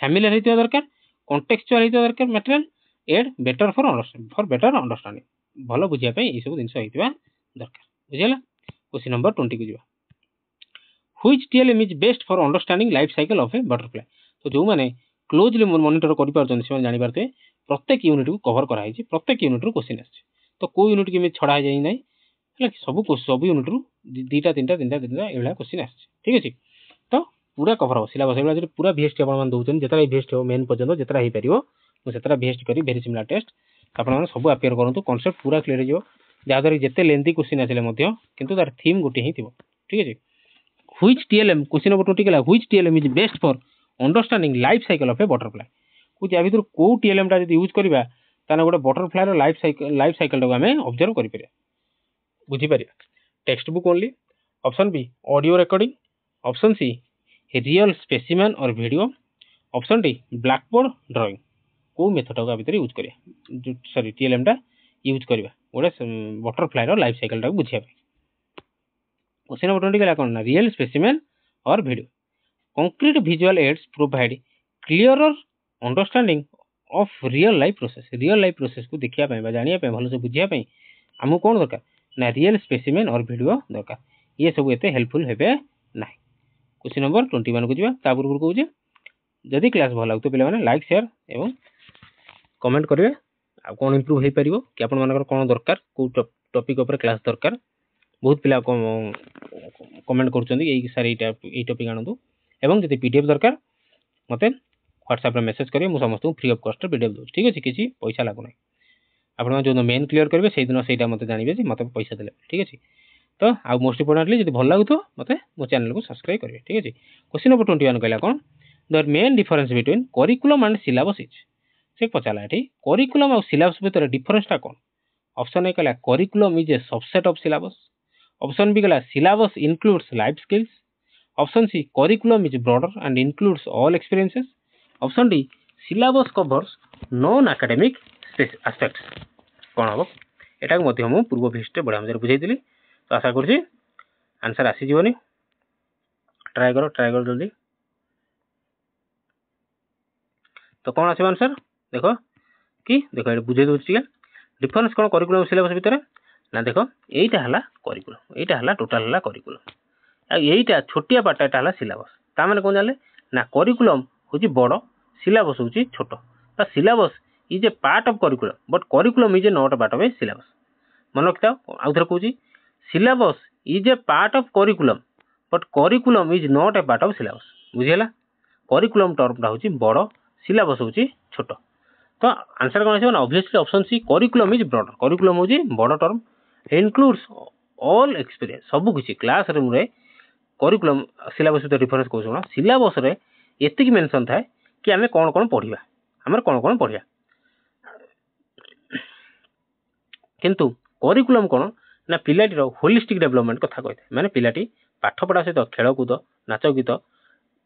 फैमिलियर होइतो दरकार कॉन्टेक्चुअल होइतो दरकार material aid better for better understanding भलो बुझिया पे ई सब जिंस होइतबा दरकार बुझियला क्वेश्चन नंबर 20 को जीवा which TLM is best for understanding life cycle of A butterfly तो जो माने क्लोजली मॉनिटर करि पारछन से जानि पारते प्रत्येक यूनिट को कवर करा है प्रत्येक यूनिट रो क्वेश्चन आछे तो को यूनिट के छड़ा जाई नै सब यूनिट रू दीटा तीनटा एभला क्वेश्चन आछे ठीक अछि तो पूरा कवर हो सिलेबस एभला जे पूरा वीएसटी आपण मान दोचन जेतरा वीएसटी हो मेन पर्यंत जेतरा हे परियो मु सेतरा वीएसटी करी वेरी सिमिलर टेस्ट आपण मान सब अपेयर करंतु कांसेप्ट पूरा क्लियर हो जा द्वारा जेते लेंथी क्वेश्चन आछले मध्य किंतु तार थीम गोटे ही थिबो ठीक अछि व्हिच टीएलएम क्वेश्चन नंबर 20 केला which TLM is best for understanding life cycle of A butterfly कुछ या भीतर को टीएलएम टा यदि यूज करबा ताने गोटे बटरफ्लाई रो लाइफ साइकिल टा हमें ऑब्जर्व करि परिया बुझी परिया text book only option B audio recording option C real specimen और video option D black board drawing को मेथड का भीतर यूज करिया सॉरी टीएलएम टा यूज करबा गोटे बटरफ्लाई रो लाइफ साइकिल टा बुझिया क्वेश्चन नंबर 20 केला कोन रियल स्पेसिमेन और video concrete visual aids provide clearer understanding of real life process को देखिया पे जानिया पे भलो से बुझिया पे हमु कोन दरकार ना रियल स्पेसिमेन और वीडियो दरकार ये सब एते हेल्पफुल हेबे नाही क्वेश्चन नंबर 21 को जिबा ता पूर्व को जे जदी क्लास भल लागतो पिले माने लाइक शेयर एवं कमेंट करिवे आ कोन इंप्रूव हे परिबो कि आपन मानकर कोन दरकार को टॉपिक ऊपर क्लास दरकार बहुत पिला कमेंट करचंदी एई सारी एई टॉपिक आनंदु एवं जदि पीडीएफ दरकार मते व्हाट्सएप रे मेसेज करिए मु समस्त फ्री ऑफ कॉस्ट पीडीएफ दो ठीक अछि किछि पैसा लागो नै आपण जो मेन क्लियर करबे सेहि दिन सेटा मते जानिबे जे मते पैसा देले ठीक अछि तो आ मोस्ट इंपोर्टेंटली जदि भल लागुतो मते मो चैनल को सब्सक्राइब करिए ठीक अछि क्वेश्चन नंबर 21 कहला कोन the main difference between curriculum and syllabus is से पचाला एठी करिकुलम और सिलेबस भीतर डिफरेंस ता कोन ऑप्शन ए कहला curriculum is a subset of syllabus option B कहला syllabus includes life skills option C curriculum is broader and includes all experiences option D syllabus covers non academic aspects कोन हो एटा को मध्य हम पूर्व भिस्ट बडा हम बुझाई दिली तो आशा करछि आंसर आसी जीवनी ट्राई करो जल्दी तो कौन आसीबो आंसर देखो कि देखो ए बुझाई दोछि डिफरेंस कोन करिकुलम सिलेबस भीतर ना देखो एटा हला करिकुलम एटा हला टोटल हला करिकुलम एटा छोटिया पार्टा हला सिलेबस ता माने कोन जाले ना करिकुलम होची बड़ सिलेबस होची छोटो ता syllabus is a part of curriculum but curriculum is a not part of a syllabus मन रखता आउ थर कहूची syllabus is a part of curriculum but curriculum is not a part of syllabus बुझियला करिकुलम टर्मटा होची बड़ सिलेबस होची छोटो तो आंसर कोन आछो ना obviously option C curriculum is broader curriculum होची बड़ टर्म इंक्लूड्स ऑल एक्सपीरियंस सब किछि क्लास रूम रे करिकुलम सिलेबस भीतर डिफरेंस कहू ना सिलेबस रे एतिक मेंशन थाए कि हमें कौन कौन पढ़िबा हमर कौन पढ़िया किंतु करिकुलम कोन ना पिलाटी रो होलिस्टिक डेवलपमेंट कथा कहै माने पिलाटी पाठ पढ़ा सहित खेल कूद नाच गीत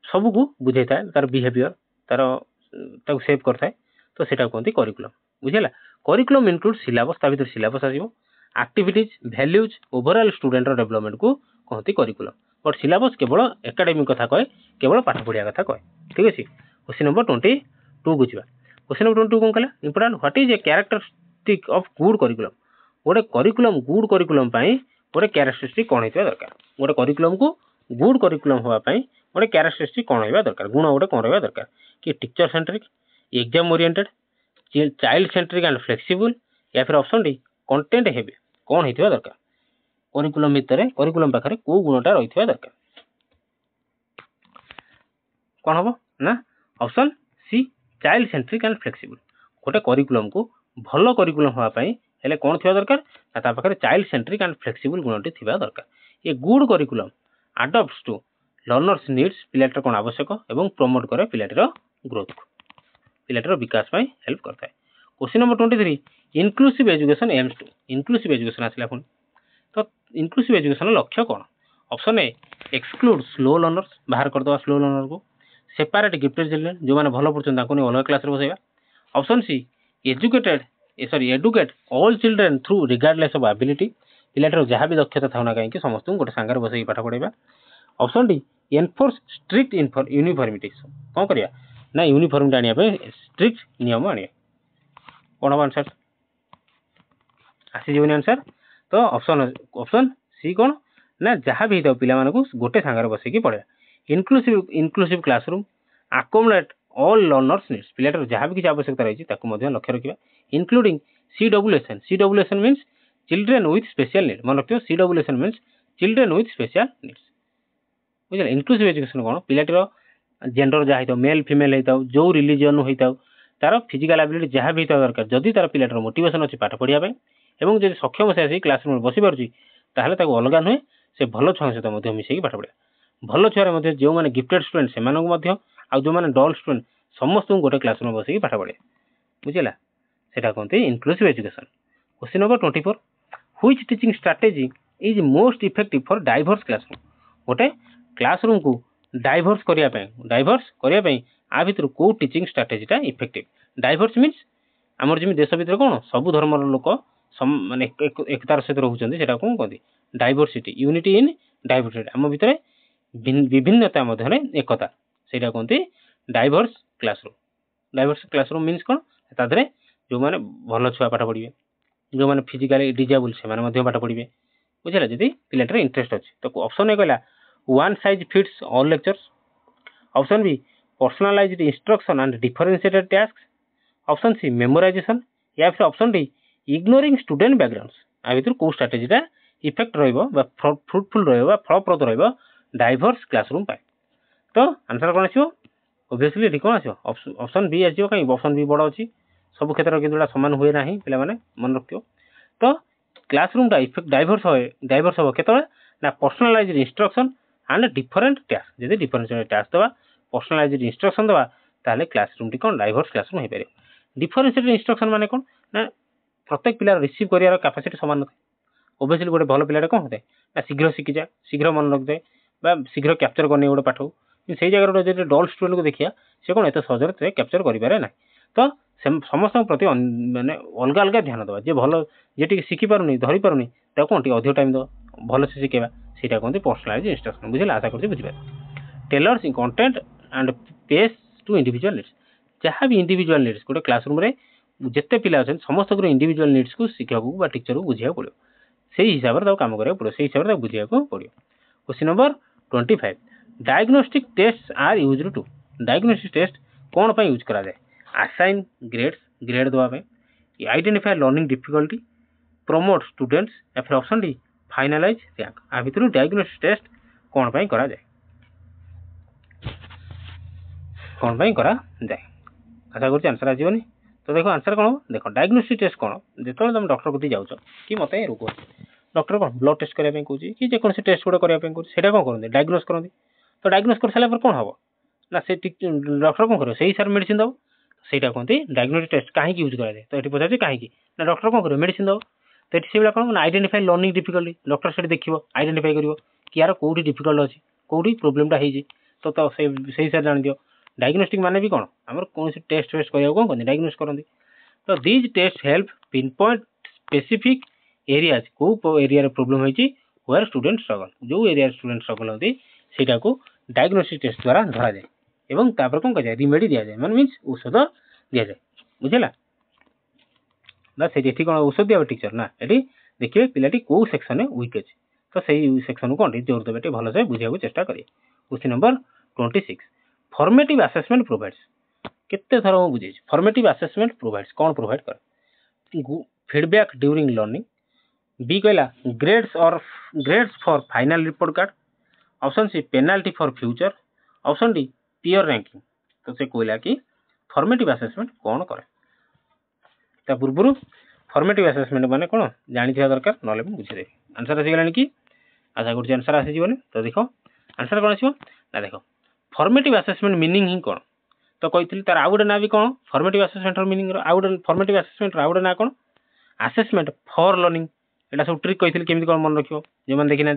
सब को बुझाई थाए तार बिहेवियर तार ताको सेव करथाए तो सेटा कहंती करिकुलम बुझिला करिकुलम इंक्लूड सिलेबस ता भीतर सिलेबस आसीबो एक्टिविटीज वैल्यूज ओवरऑल स्टूडेंट रो डेवलपमेंट को कहंती करिकुलम बट सिलेबस केवल एकेडमिक कथा कहे केवल पाठ पढ़िया कथा कहे ठीक अछि क्वेश्चन नंबर 22 को जिबा क्वेश्चन नंबर 22 कोन कहला important what is a characteristic of good curriculum गोटे करिकुलम गुड करिकुलम पई गोटे कैरेक्टरिस्टिक कोन हेतबा दरकार गोटे करिकुलम को गुड करिकुलम होवा पई गोटे कैरेक्टरिस्टिक कोन हेबा दरकार गुण गोटे कोन हेबा दरकार कि teacher centric exam oriented child centric and flexible या फिर ऑप्शन डी कंटेंट हेबे कोन हेतबा दरकार करिकुलम भीतर करिकुलम पाखरे को गुणटा रहितबा दरकार कोन हबो ना option C child centric and flexible गोटे करिकुलम को भलो करिकुलम होवा पई हेले कोन थिबा दरकार ता पाखरे चाइल्ड सेंट्रिक एंड फ्लेक्सिबल गुणटी थिबा दरकार ये good curriculum adopts to learners needs पिलाटर कोन आवश्यक एवं प्रमोट करे पिलाटर ग्रोथ को पिलाटर विकास पई हेल्प करता है question number 23 inclusive education aims to inclusive education आसला पुन तो इंक्लूसिव एजुकेशन लक्ष्य कोन option A exclude slow learners बाहर कर दवा स्लो लर्नर को सेपरेट गिफ्टेड चिल्ड्रन जो माने भलो पढछन ताको अलग क्लास रे बसाइबा option C educate all children through regardless of ability पिलाटर जहाँ भी दक्षता था ना कहीं समस्त गोटे सांगे बस पाठ पढ़ाइबा। Option D enforce strict uniformity कौन करिया ना यूनिफॉर्मिटी आनिया स्ट्रिक्ट नियम आनिया कौन हम आंसर आसीजी आंसर। तो ऑप्शन सी कौन ना जहाँ भी पिला मानकु गोटे सांगे बसैकी पढ़े inclusive classroom accommodate all learners needs पिलाटर जहाँ भी किसी आवश्यकता रही लक्ष्य रखा including CWSN means children with special need मन रखियो CWSN means children with special needs बुझे। इनक्लूसिव एजुकेशन कौन पिलाटीर जेंडर जहाँ होता मेल फीमेल होता जो रिलीजन होता तार फिजिकल एबिलिटी जहाँ भी होता दरकार जदि तार पिलाटर मोटिवेशन अच्छी पाठ पढ़ाई और जब सक्षम से आसी क्लासरूम बसी पार्टी अलग नुहे से भल छुआ सहित मिसेक पाठ पढ़ा भल छुआ जो मैंने गिफ्टेड स्टूडेंट से जो मैंने डल स्टूडेंट समस्त गोटे क्लासरूम बसैक पाठ पढ़े बुझेगा सेटा कहते inclusive education. Question number 24 which teaching strategy is most effective for diverse classroom गोटे क्लासरूम को डाइवर्स करने आ भर कौ टीचिंग स्ट्रैटेजीटा इफेक्टिव डाइवर्स मीन्स आमर जमी देश भितर कौन सब धर्मर लोक माने एकतार सहित रोचे कौन कहते डाइवर्सिटी यूनिटी इन डाइवर्सिटी आम भितर विभिन्नता मध्य एकता से कहते डाइवर्स क्लासरूम मीन्स कौन तादे जो मैंने भल छुआ पाठ पढ़े जो मैंने फिजिकली डिजेबल से पाठ पढ़े बुझेगा जदि पिलाटर इंटरेस्ट अच्छे। तो ऑप्शन ए कहला one size fits all lectures option B personalised instruction and differentiated task option C memorisation या फिर option D ignoring student backgrounds आ भर कौ स्ट्राटेजीटा इफेक्ट फ्रुटफुल फलप्रद डाइवर्स क्लासरूम पाए। तो आंसर कौन आसो ओबियसली ये कौन आसो ऑप्शन बी आसो कहीं ऑप्शन बी बड़ अच्छी सब क्षेत्र में सामान हुए ना पे मन रखियो। तो क्लासरूम इफेक्ट डाइवर्स हम केत ना personalised instruction and different task जब डिफरेंशिएटेड टास्क दवा पर्सनालाइज्ड इंस्ट्रक्शन दवा ताले क्लासरूम टी कौन डाइवर्स क्लासरूम हो पारे। डिफरेंशिएटेड इंस्ट्रक्शन माने कौन ना प्रत्येक पिला रिसीव करार कैपेसिटी सामान नए ओबियसली गोटे भल पिला कौन होता है ना शीघ्र शिखी जाए शीघ्र मन रखिए शीघ्र कैप्चर करने गोटे पाठ से जगह गोटे डल स्टूडेंट को देखिए से कौन एत सहजरे कैप्चर करें ना। तो समस्त प्रति मानने अलग अलग ध्यान देवा जे भल जी शिखी पारुनी धरी पारुनी कौन टी अधिक टाइम दवा भल से शिखेगा सीटा कहते पर्सनालाइज इंस्ट्रक्शन बुझे आशा करते बुझीपारे। Tailors content and pace to individual needs जहाँ भी इंडिविजुअल नीड्स गोटे क्लासरूम रे जिते पिला अच्छे समस्त इंडिविजुअल नीड्स को शिक्षक टीचर को बुझा पड़ो से हिसाब से काम करा पड़ो से हिसाब से बुझा पड़ो। Question number 25 diagnostic test are use to diagnostic test कौन पर यूज करा जाए असाइन ग्रेड देवाई identify learning difficulty promote students या फिर ऑप्शन डी फाइनालाइज रैंक आ भर डायग्नोस्टिक टेस्ट कौन पर करा जाए आशा कर आंसर आसवनी। तो देखो आंसर कौन देख डायग्नोस्टिक टेस्ट कौन जो तुम डॉक्टर को जाऊँ कि मत रोग डॉक्टर कौन ब्लड टेस्ट करने को कि जेकोसी टेस्ट गुड़ा करने कौन करते डायग्नोस करते। तो डायग्नोस कर सारा कौन हम ना से डॉक्टर कौन कर हिसाब मेडिसिन दब सहीटा कहते डायग्नोस्टिक टेस्ट कहीं यूज कराए। तो ये पचार कहीं ना डॉक्टर कौन कर मेडिसिन दब तो ये से कौन आइडेंटिफाई लर्निंग डिफिकल्टी डॉक्टर से देखो आइडेंटिफाई कर कि यार कौटी डिफिकल्ट अच्छी कौटी प्रोब्लेमटा होती तो से हिसाब जान दियो। डायग्नोस्टिक माने भी कौन आम कौन टेस्ट फेस्ट करा कौन कहते डायग्नोस करते। तो these test help pinpoint specific areas कौ एरिया प्रोब्लेम होती वेयर स्टूडेंट स्ट्रगल जो एरिया स्टूडेंट स्ट्रगल होती सेटा को डायग्नोस्टिक टेस्ट द्वारा धरा जाए और तापर कौन कह रिमेडी दि जाए मान मीन्स औषध दि जाए बुझेगा ना से कौन औषध दिया टीचर ना ये देखिए पिलाटी कौ सेक्शन वीक अच्छे तो सही सेक्शन को कौन जोर देवे भल से बुझा चेष्टा करें। Question number 26 formative assessment provides केते थर मुझे बुझे फॉर्मेटिव असेसमेंट प्रोवाइड्स कौन प्रोवाइड कर फीडबैक ड्यूरिंग लर्निंग बी कहला grades for final report card option C penalty for future option D peer ranking. तो से कहला कि फॉर्मेटिव असेसमेंट कौन करे पूर्व फॉर्मेटिव असेसमेंट माने कौन जानी दरकार ना बुझे आंसर आसीगलानी कि आशा कर आंसर आसीजी। तो देख आंसर कौन आसो ना देख फॉर्मेटिव असेसमेंट मीनिंग ही कौन तो कही तार आउ गोटे ना भी कौन फॉर्मेटिव असेसमेंट मीनिंग आउ गोटे फॉर्मेटिव असेसमेंट आउ गोटे ना कौन असेसमेंट फॉर लर्निंग एटा सब ट्रिक कही केमी कौन मन रखियो जो मैंने देखी ना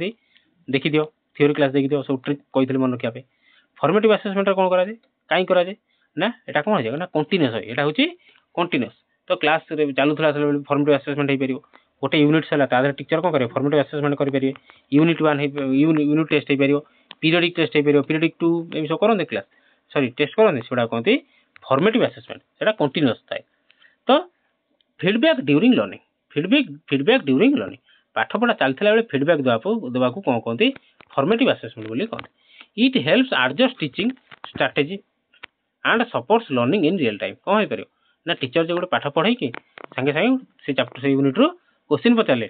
देखी दियो थ्योरी क्लास देखी दियो सब ट्रिक कही मन रखा फॉर्मेटिव असेसमेंट कौन कराए कहीं कराए ना यहाँ कौन हो ना कंटिन्यूअस यहाँ हूँ कंटिन्यूअस तो क्लास चलुला फॉर्मेटिव असेसमेंट हो पार गोटे यूनिट है तादर टीचर कौन करेंगे फॉर्मेटिव असेसमेंट करेंगे यूनिट 1 यूनिट टेस्ट हो पार पीरियडिक टेस्ट हो पार पीरियडिक 2 एम सब करते क्लास सॉरी टेस्ट करते से कहते फॉर्मेटिव असेसमेंट से कंटिन्यूअस थाए तो feedback during learning feedback during learning पाठ पढ़ा चलता बेले फीडबैक देवाक कौन कहते फॉर्मेटिव असेसमेंट बोली कहते it helps adjust teaching strategy and supports learning in real time कौन हो पार ना टीचर जो गोटे पाठ पढ़े कि सांगे सांगे से चैप्टर से यूनिट रू क्वेश्चन पचारे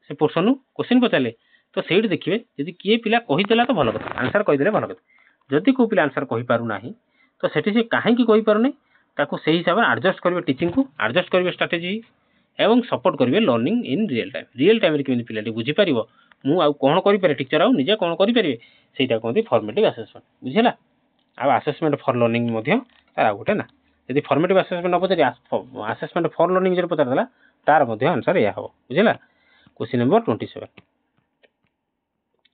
से पोर्सन क्वेश्चन पचारे तो से देखिए जब किए पिला कहीदेला तो भल कथा आंसर कहीदे भल कथा जदि को पिला आंसर कही पारुना तो सेठी से कहीं कही पारुनी ताको से हिसाब से एडजस्ट करेंगे टीचिंग को एडजस्ट करेंगे स्ट्रैटेजी एवं सपोर्ट करेंगे लर्निंग इन रियल टाइम केमी पिलाटी बुझीपार मुझे कौन करें टीचर आउ निजे कौन करेंगे से कहते फॉर्मेटिव असेसमेंट बुझेगा आउ असेसमेंट फॉर लर्निंग तार गोटे ना यदि फॉर्मेटिव असेसमेंट न पचारि असेसमेंट फॉर लर्निंग जो पचार तार आंसर यह हम बुझेगा क्वेश्चन नंबर 27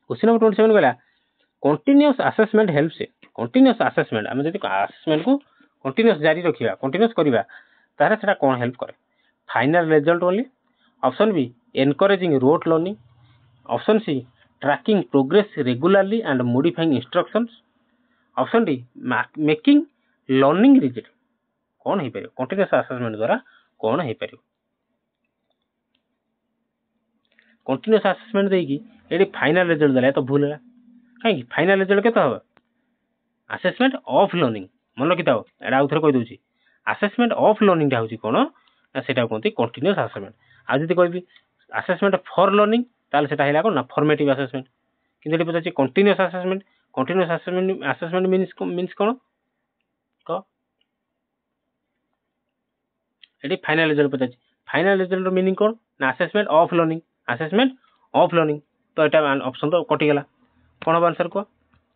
क्वेश्चन नंबर 27 कहला continuous assessment helps continuous assessment आम जब असेसमेंट को कंटिन्यूअस जारी रखा कंटिन्यूअस करवा तार से कौन हेल्प करे final result only option B encouraging rote learning option C tracking progress regularly and modifying instructions option D making learning rigid कौन हो पार कंटिन्यूअस असेसमेंट द्वारा कौन हो पार कंटिन्यूअस असेसमेंट देकी ये फाइनल रिजल्ट देला तो भूल है कहीं फाइनल रिजल्ट के असेसमेंट ऑफ लर्निंग मन रखी था एटा आउ थे कहीदे असेसमेंट ऑफ लर्निंग हूँ कौन ना से कहते कंटिन्यूअस असेसमेंट आज जब कह असेसमेंट फॉर लर्निंग ताल से कौन ना फॉर्मेटिव असेसमेंट कि पचार कंटिन्यूअस असेसमेंट मीन्स कौन कह ये फाइनल रिजल्ट पचार फाइनल रिजल्ट मीनिंग कौन ना असेसमेंट ऑफ लर्निंग तो यहाँ ऑप्शन तो कटिगला कौन हम आंसर कह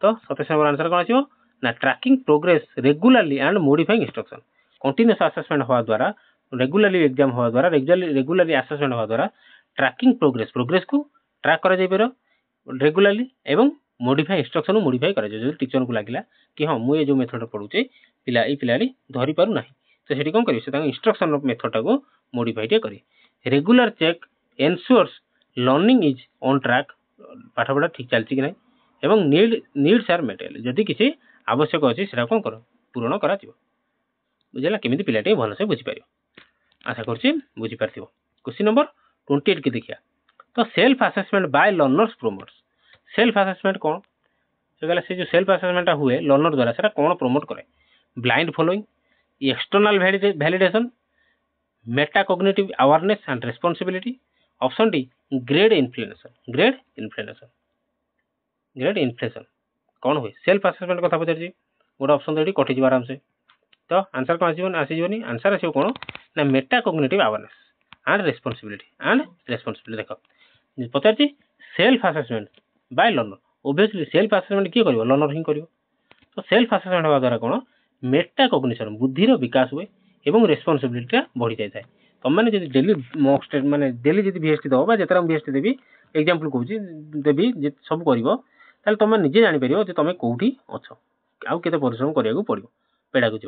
तो 27 नंबर आंसर कौन आसो ना tracking progress regularly and modifying instruction continuous assessment हवा द्वारा रेगुलरली एग्जाम हवा द्वारा रेगुलरली असेसमेंट हवा द्वारा ट्रैकिंग प्रोग्रेस को ट्रैक करा जाय पारो रेगुलरली एवं मॉडिफाई इंस्ट्रक्शन मॉडिफाई करा जाय टीचर को लगिला कि हाँ मुझे जो मेथड पढ़ुचे पिला ये पिलाटी धरी पारु नाही तो सेठी कौन करिवे से इंस्ट्रक्शन मेथड को मॉडिफाई टे करी regular check ensures learning is on track पाठ पढ़ा ठीक चलछि कि नहीं एवं नीड्स आर मेटेरियल जदि किसी आवश्यक अच्छे से कौन कर पूरण करा बुझेगा केमी पिलाटे भलसे बुझीपार आशा कर बुझीपार क्वेश्चन नंबर 28 की देखिए तो self assessment bye learners promotes self assessment कौन से जो सेल्फ असेसमेंट हुए लर्नर द्वारा से कौन प्रोमोट करे blind following external validation Meta cognitive awareness and responsibility option D grade inflation कौन हुए सेल्फ असेसमेंट कथा पचार गोटे ऑप्शन तो ये कटिज आराम से तो आंसर कौन आसोनी आंसर आसो कौन ना Meta cognitive awareness and responsibility देख पचार self assessment by learner obviously self assessment किए कर लर्नर ही कर तो सेल्फ असेसमेंट हवा द्वारा कौन मेटा कॉग्निशन बुद्धिर विकास हुए एवं रेस्पॉन्सिबिलिटी बढ़ी जाए तुम मैंने डेली मॉक टेस्ट माने डेली जब VST दब जिते VST देवी एग्जांपल कहूँ देवी सब कर तुम निजे जापर जो तुम कौटी अच्छ आउ के परिश्रम करा पड़ो पेडागोजी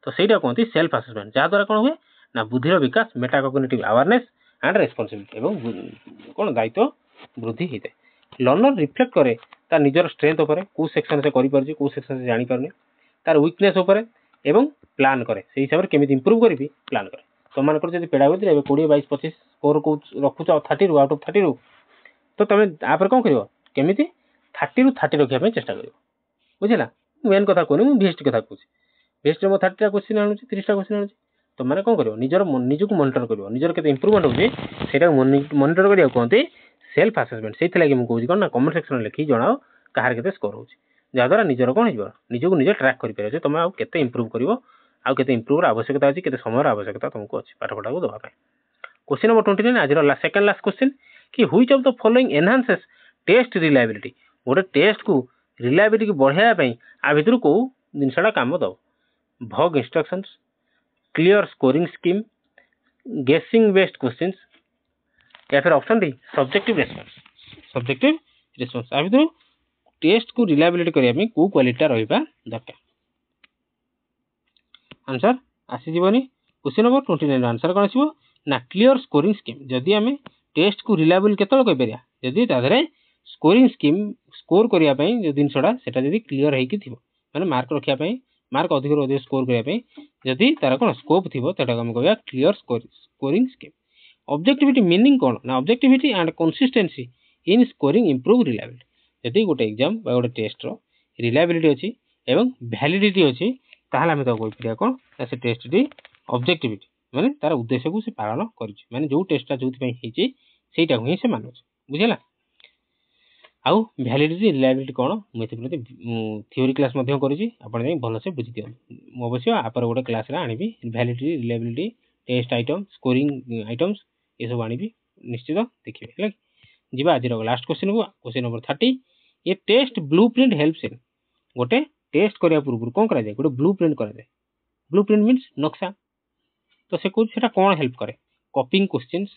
तो सहीटा कहते सेल्फ असेसमेंट जहाँद्वारा कौन हुए ना बुद्धिर विकास meta cognitive awareness and responsibility एवं कौन दायित्व वृद्धि होता है लर्नर रिफ्लेक्ट करे तार निजर स्ट्रेंथ उपर कौ सेक्शन से करें कौ सेक्शन से जापर तार वीकनेस उपर एवं प्लान करे से हिसाब से केमी इंप्रूव करी प्लान करे तुम मान जब पेडागोजी 20 22 25 स्कोर को रखुच 30 आउट ऑफ 30 तो तुम आप कौन कर केमी 30 ରୁ 30 रखापी चेष्टा कर बुझेगा मेन कथा कहूँ VST कथा कहूँ VST में 30टा क्वेश्चन आणुची 30टा क्वेश्चन आणुची तुम मैंने कौन कर निजक मॉनिटर कर निजर के इम्प्रूवमेंट होती मॉनिटर करा कहते सेल्फ असेसमेंट से मुझे कहूँ कौन ना कमेंट सेक्शन लिखी जनाओ कहार के स्कोर हो जहाँद्वारा निजर कौन हो निजक निजे ट्रैक कर तुम आउ के इम्प्रूव कर आउ के इम्प्रूवर आवश्यकता अच्छी के समय आवश्यकता तुमको अच्छी पाठ पढ़ा को देवाई क्वेश्चन नंबर 29 आज सेकंड लास्ट क्वेश्चन कि which of the following enhances test reliability गोटे टेस्ट को रिलायबिलिटी बढ़ाई आ भितर कौ जिनसा काम दब भग instructions clear scoring scheme guessing based questions या फिर ऑप्शन डी सब्जेक्टिव रेस्पॉन्स आ भितर टेस्ट को रिलायबिलिटी करने कौ क्वालिटी रहा दरकार आंसर आसीजी क्वेश्चन नंबर 29 आंसर कौन आसो ना क्लियर स्कोरिंग स्कीम जदि आम टेस्ट को रिलायबल केतल कहीपर जदि ताधरे स्कोरिंग स्कीम स्कोर करने जो जिनसा से क्लीयर होती माने मार्क रखापी मार्क अधिक अधिक स्कोर करने जदि तार कौन स्कोप थी आम कह clear scoring scheme objectivity meaning कौन ना objectivity and consistency in scoring improve reliability जदि गोटे एग्जाम गोटे टेस्ट रिलायबिलिटी अच्छी एवं वैलिडिटी अच्छी ताहले आम कहीपर कौन से टेस्ट टी ऑब्जेक्टिविटी माने तार उद्देश्य को से पालन कर माने जो टेस्टा जो सेटा ही से मानुचे बुझेगा आउ वैलिडिटी रिलायबिलिटी कौन मुझे थ्योरी क्लास भल से बुझी दिखाँ अवश्य आपर गोटे क्लास आनी validity reliability test item scoring items ये सब आनी निश्चित देखिए है जी आज लास्ट क्वेश्चन को क्वेश्चन नंबर 30 ये test blueprint helps in गोटे टेस्ट करने पूर्व कौन कराए गोटे ब्लू प्रिंट कराए ब्लू प्रिंट मीन्स नक्शा तो से कौन से कौन हेल्प करे copying questions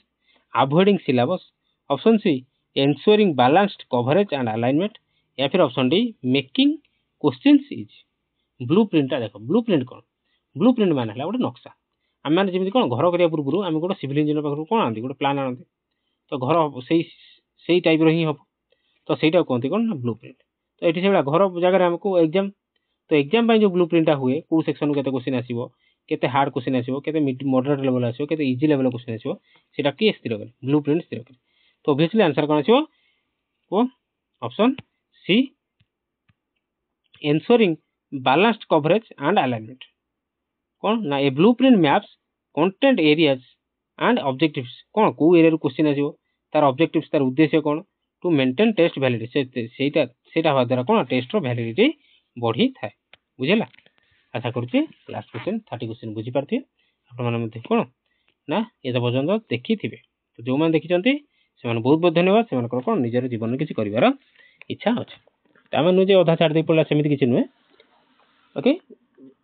avoiding syllabus option C ensuring balanced coverage and alignment या फिर option D making questions is blue print देख ब्लू प्रिंट कौन ब्लू प्रिंट मान है गोटे नक्शा आम मैंने जमी कौन घर करने पूर्व आम गोटे सिविल इंजीनियर पाखु कौन आती गोटे प्लान आनते तो घर से टाइप ही हम तो सहीटा कहते कौन ना ब्लू प्रिंट तो ये से घर जगह आमको एग्जाम तो एग्जाम जो ब्लू प्रिंटा हुए कौ सेक्शन को क्वेश्चन आसो केते हार्ड क्वेश्चन आसो केते मॉडरेट लेवल आसो केते इजी लेवल क्वेश्चन आसो सेटा किए स्थिर करे ब्लू प्रिंट स्थिर करे तो ऑब्वियसली आंसर कौन आसो को option C ensuring balanced coverage and alignment कौन ना a blueprint maps content areas and objectives कौन को एरिया क्वेश्चन आसो तार ऑब्जेक्टिव्स तार उद्देश्य कौन टू मेंटेन टेस्ट वैलिडिटी सेटा हवा द्वारा कौन टेस्ट वैलिडिटी बढ़ी थाए बुझेगा आशा करुच्चे लास्ट क्वेश्चन 30 क्वेश्चन बुझी पारे आप कौन ना ये पर्यटन देखी थे तो जो मैंने देखी से बहुत बहुत धन्यवाद से कौन निजर जीवन किसी कर इच्छा अच्छे तो नुहे अधा छाड़ दे पड़ा सेमती किसी नुहे ओके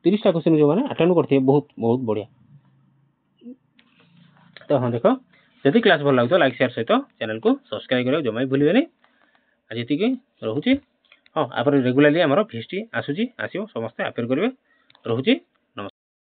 30टा क्वेश्चन जो मैंने अटेंड करते बहुत बहुत बढ़िया तो हाँ देख जदि क्लास भल लगे लाइक शेयर सहित चैनल को सब्सक्राइब करें जमा भी भूलें आज ये रोचे हाँ आप रेगुलाली आमर फीस टी आसूँ आसो समस्ते आपेयर करेंगे रोचे।